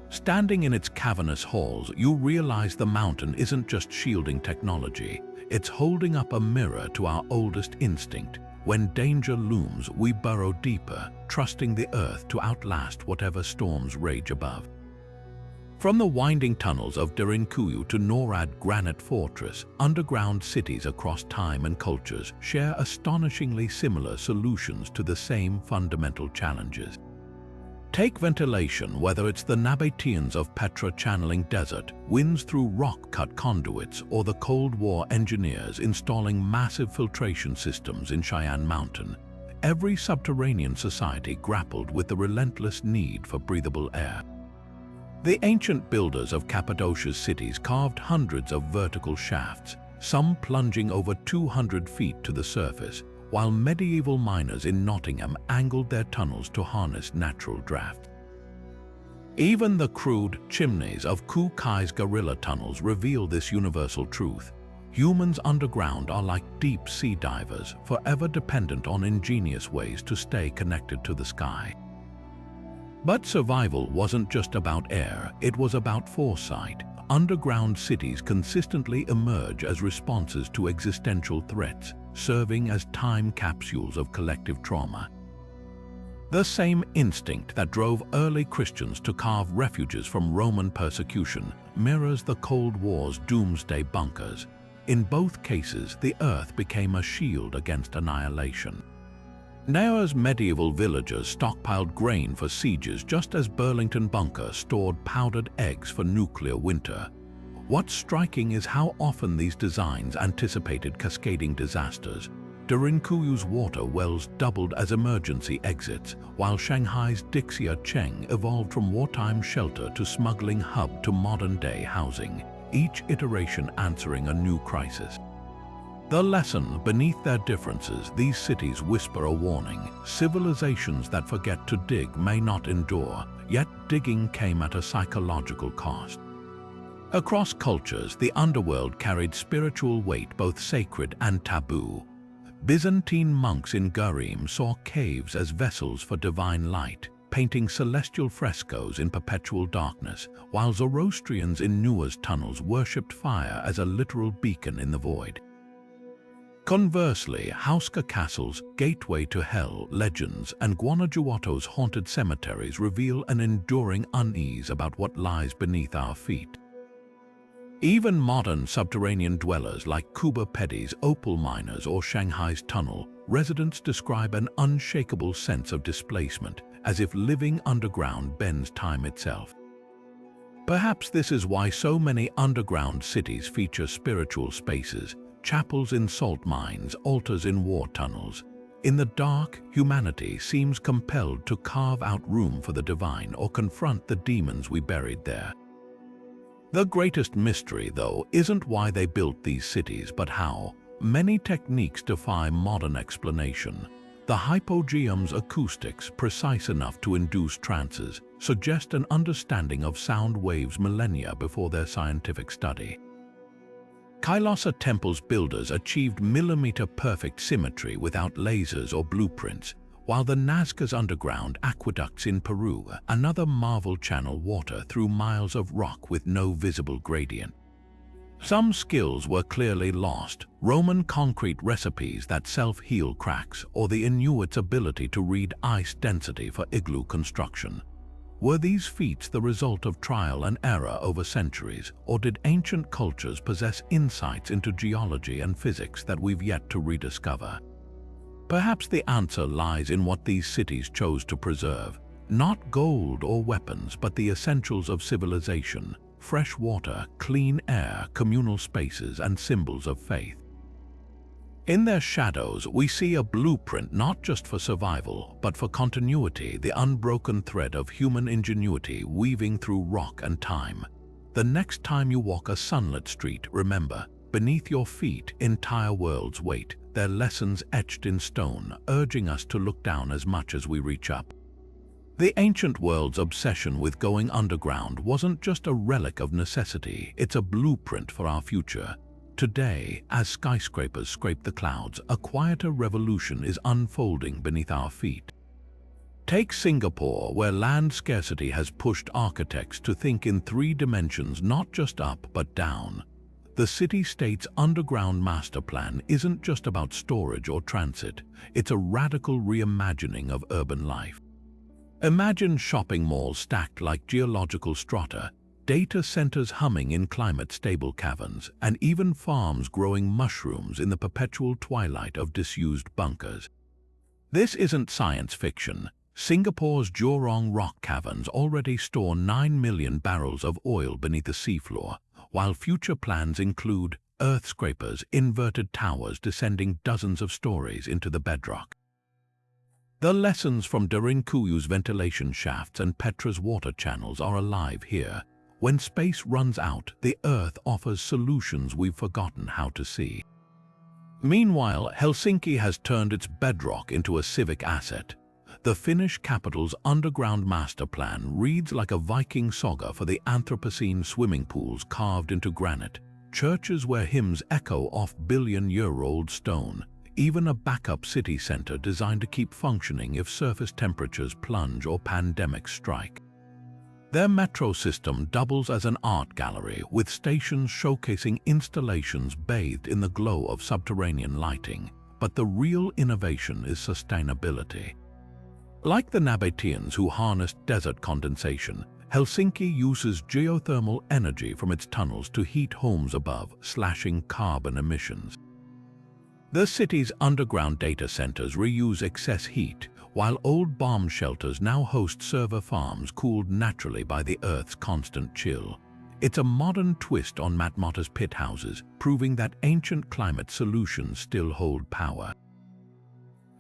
Standing in its cavernous halls, you realize the mountain isn't just shielding technology, it's holding up a mirror to our oldest instinct. When danger looms, we burrow deeper, trusting the earth to outlast whatever storms rage above. From the winding tunnels of Derinkuyu to NORAD Granite Fortress, underground cities across time and cultures share astonishingly similar solutions to the same fundamental challenges. Take ventilation, whether it's the Nabateans of Petra channeling desert winds through rock-cut conduits or the Cold War engineers installing massive filtration systems in Cheyenne Mountain. Every subterranean society grappled with the relentless need for breathable air. The ancient builders of Cappadocia's cities carved hundreds of vertical shafts, some plunging over 200 feet to the surface, while medieval miners in Nottingham angled their tunnels to harness natural draft. Even the crude chimneys of Kukai's guerrilla tunnels reveal this universal truth. Humans underground are like deep sea divers, forever dependent on ingenious ways to stay connected to the sky. But survival wasn't just about air, it was about foresight. Underground cities consistently emerge as responses to existential threats, serving as time capsules of collective trauma. The same instinct that drove early Christians to carve refuges from Roman persecution mirrors the Cold War's doomsday bunkers. In both cases, the earth became a shield against annihilation. Naira's medieval villagers stockpiled grain for sieges just as Burlington Bunker stored powdered eggs for nuclear winter. What's striking is how often these designs anticipated cascading disasters. Derinkuyu's water wells doubled as emergency exits, while Shanghai's Dixia Cheng evolved from wartime shelter to smuggling hub to modern-day housing, each iteration answering a new crisis. The lesson: beneath their differences, these cities whisper a warning. Civilizations that forget to dig may not endure, yet digging came at a psychological cost. Across cultures, the underworld carried spiritual weight, both sacred and taboo. Byzantine monks in Gurim saw caves as vessels for divine light, painting celestial frescoes in perpetual darkness, while Zoroastrians in Nua's tunnels worshipped fire as a literal beacon in the void. Conversely, Hauska Castle's gateway to hell legends and Guanajuato's haunted cemeteries reveal an enduring unease about what lies beneath our feet. Even modern subterranean dwellers like Kuba Pedi's opal miners or Shanghai's tunnel residents describe an unshakable sense of displacement, as if living underground bends time itself. Perhaps this is why so many underground cities feature spiritual spaces, chapels in salt mines, altars in war tunnels. In the dark, humanity seems compelled to carve out room for the divine or confront the demons we buried there. The greatest mystery, though, isn't why they built these cities, but how. Many techniques defy modern explanation. The hypogeum's acoustics, precise enough to induce trances, suggest an understanding of sound waves millennia before their scientific study. Kailasa temple's builders achieved millimeter-perfect symmetry without lasers or blueprints, while the Nazca's underground aqueducts in Peru, another marvel, channel water through miles of rock with no visible gradient. Some skills were clearly lost: Roman concrete recipes that self-heal cracks, or the Inuits' ability to read ice density for igloo construction. Were these feats the result of trial and error over centuries, or did ancient cultures possess insights into geology and physics that we've yet to rediscover? Perhaps the answer lies in what these cities chose to preserve: not gold or weapons, but the essentials of civilization: fresh water, clean air, communal spaces, and symbols of faith. In their shadows, we see a blueprint not just for survival, but for continuity, the unbroken thread of human ingenuity weaving through rock and time. The next time you walk a sunlit street, remember, beneath your feet, entire worlds wait, their lessons etched in stone, urging us to look down as much as we reach up. The ancient world's obsession with going underground wasn't just a relic of necessity, it's a blueprint for our future. Today, as skyscrapers scrape the clouds, a quieter revolution is unfolding beneath our feet. Take Singapore, where land scarcity has pushed architects to think in 3 dimensions, not just up but down. The city-state's underground master plan isn't just about storage or transit, it's a radical reimagining of urban life. Imagine shopping malls stacked like geological strata, data centers humming in climate-stable caverns, and even farms growing mushrooms in the perpetual twilight of disused bunkers. This isn't science fiction. Singapore's Jurong rock caverns already store 9 million barrels of oil beneath the seafloor, while future plans include earth scrapers, inverted towers descending dozens of stories into the bedrock. The lessons from Derinkuyu's ventilation shafts and Petra's water channels are alive here. When space runs out, the Earth offers solutions we've forgotten how to see. Meanwhile, Helsinki has turned its bedrock into a civic asset. The Finnish capital's underground master plan reads like a Viking saga for the Anthropocene swimming pools carved into granite, churches where hymns echo off billion-year-old stone, even a backup city center designed to keep functioning if surface temperatures plunge or pandemics strike. Their metro system doubles as an art gallery, with stations showcasing installations bathed in the glow of subterranean lighting. But the real innovation is sustainability. Like the Nabateans who harnessed desert condensation, Helsinki uses geothermal energy from its tunnels to heat homes above, slashing carbon emissions. The city's underground data centers reuse excess heat, while old bomb shelters now host server farms cooled naturally by the Earth's constant chill. It's a modern twist on Matmota's pit houses, proving that ancient climate solutions still hold power.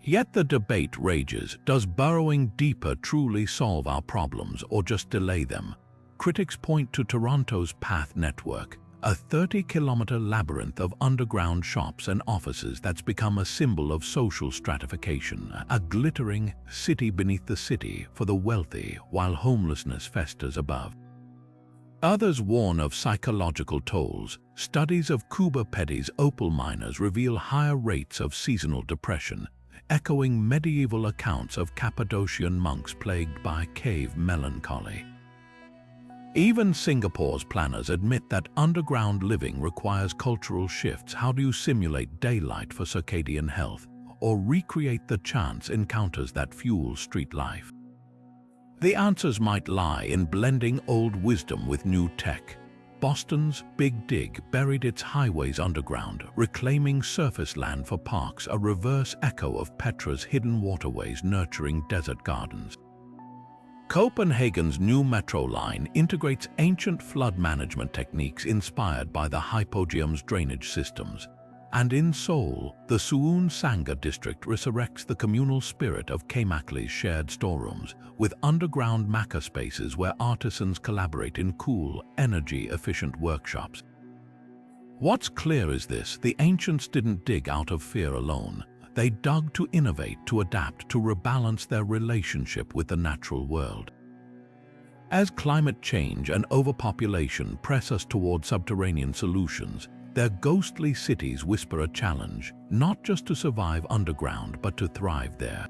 Yet the debate rages: does burrowing deeper truly solve our problems or just delay them? Critics point to Toronto's Path Network, a 30-kilometer labyrinth of underground shops and offices that's become a symbol of social stratification, a glittering city beneath the city for the wealthy while homelessness festers above. Others warn of psychological tolls. Studies of Kuba Peti's opal miners reveal higher rates of seasonal depression, echoing medieval accounts of Cappadocian monks plagued by cave melancholy. Even Singapore's planners admit that underground living requires cultural shifts. How do you simulate daylight for circadian health, or recreate the chance encounters that fuel street life? The answers might lie in blending old wisdom with new tech. Boston's Big Dig buried its highways underground, reclaiming surface land for parks, a reverse echo of Petra's hidden waterways nurturing desert gardens. Copenhagen's new metro line integrates ancient flood management techniques inspired by the hypogeum's drainage systems. And in Seoul, the Suwon Sangha district resurrects the communal spirit of Kaemakli's shared storerooms, with underground makerspaces where artisans collaborate in cool, energy-efficient workshops. What's clear is this: the ancients didn't dig out of fear alone. They dug to innovate, to adapt, to rebalance their relationship with the natural world. As climate change and overpopulation press us toward subterranean solutions, their ghostly cities whisper a challenge, not just to survive underground, but to thrive there.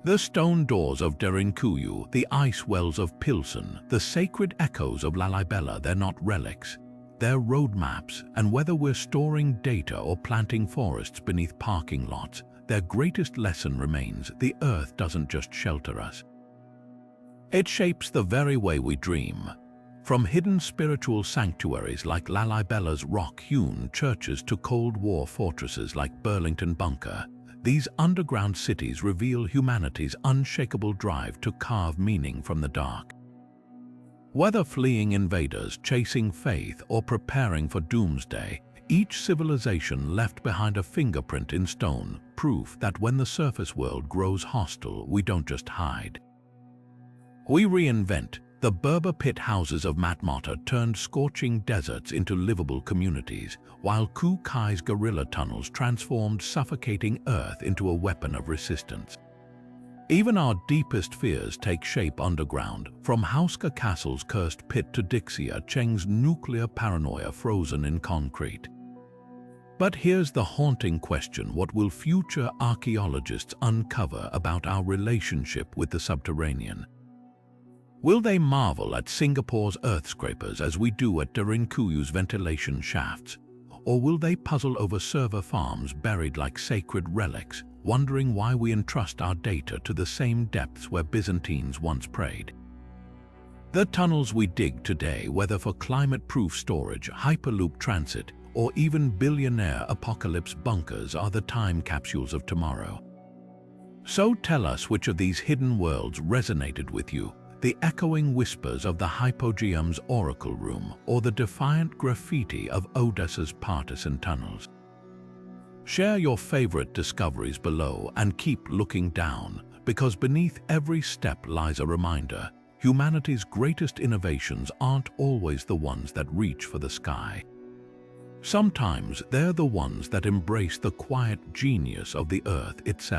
The stone doors of Derinkuyu, the ice wells of Pilsen, the sacred echoes of Lalibela, they're not relics. They're roadmaps, and whether we're storing data or planting forests beneath parking lots, their greatest lesson remains: the earth doesn't just shelter us. It shapes the very way we dream. From hidden spiritual sanctuaries like Lalibela's rock-hewn churches to Cold War fortresses like Burlington Bunker, these underground cities reveal humanity's unshakable drive to carve meaning from the dark. Whether fleeing invaders, chasing faith, or preparing for doomsday, each civilization left behind a fingerprint in stone, proof that when the surface world grows hostile, we don't just hide. We reinvent. The Berber pit houses of Matmata turned scorching deserts into livable communities, while Kukai's guerrilla tunnels transformed suffocating earth into a weapon of resistance. Even our deepest fears take shape underground, from Hauska Castle's cursed pit to Dixia Cheng's nuclear paranoia frozen in concrete. But here's the haunting question: what will future archaeologists uncover about our relationship with the subterranean? Will they marvel at Singapore's earthscrapers as we do at Derinkuyu's ventilation shafts? Or will they puzzle over server farms buried like sacred relics, wondering why we entrust our data to the same depths where Byzantines once prayed? The tunnels we dig today, whether for climate-proof storage, hyperloop transit, or even billionaire apocalypse bunkers, are the time capsules of tomorrow. So tell us, which of these hidden worlds resonated with you: the echoing whispers of the Hypogeum's oracle room, or the defiant graffiti of Odessa's partisan tunnels? Share your favorite discoveries below and keep looking down, because beneath every step lies a reminder: humanity's greatest innovations aren't always the ones that reach for the sky. Sometimes they're the ones that embrace the quiet genius of the earth itself.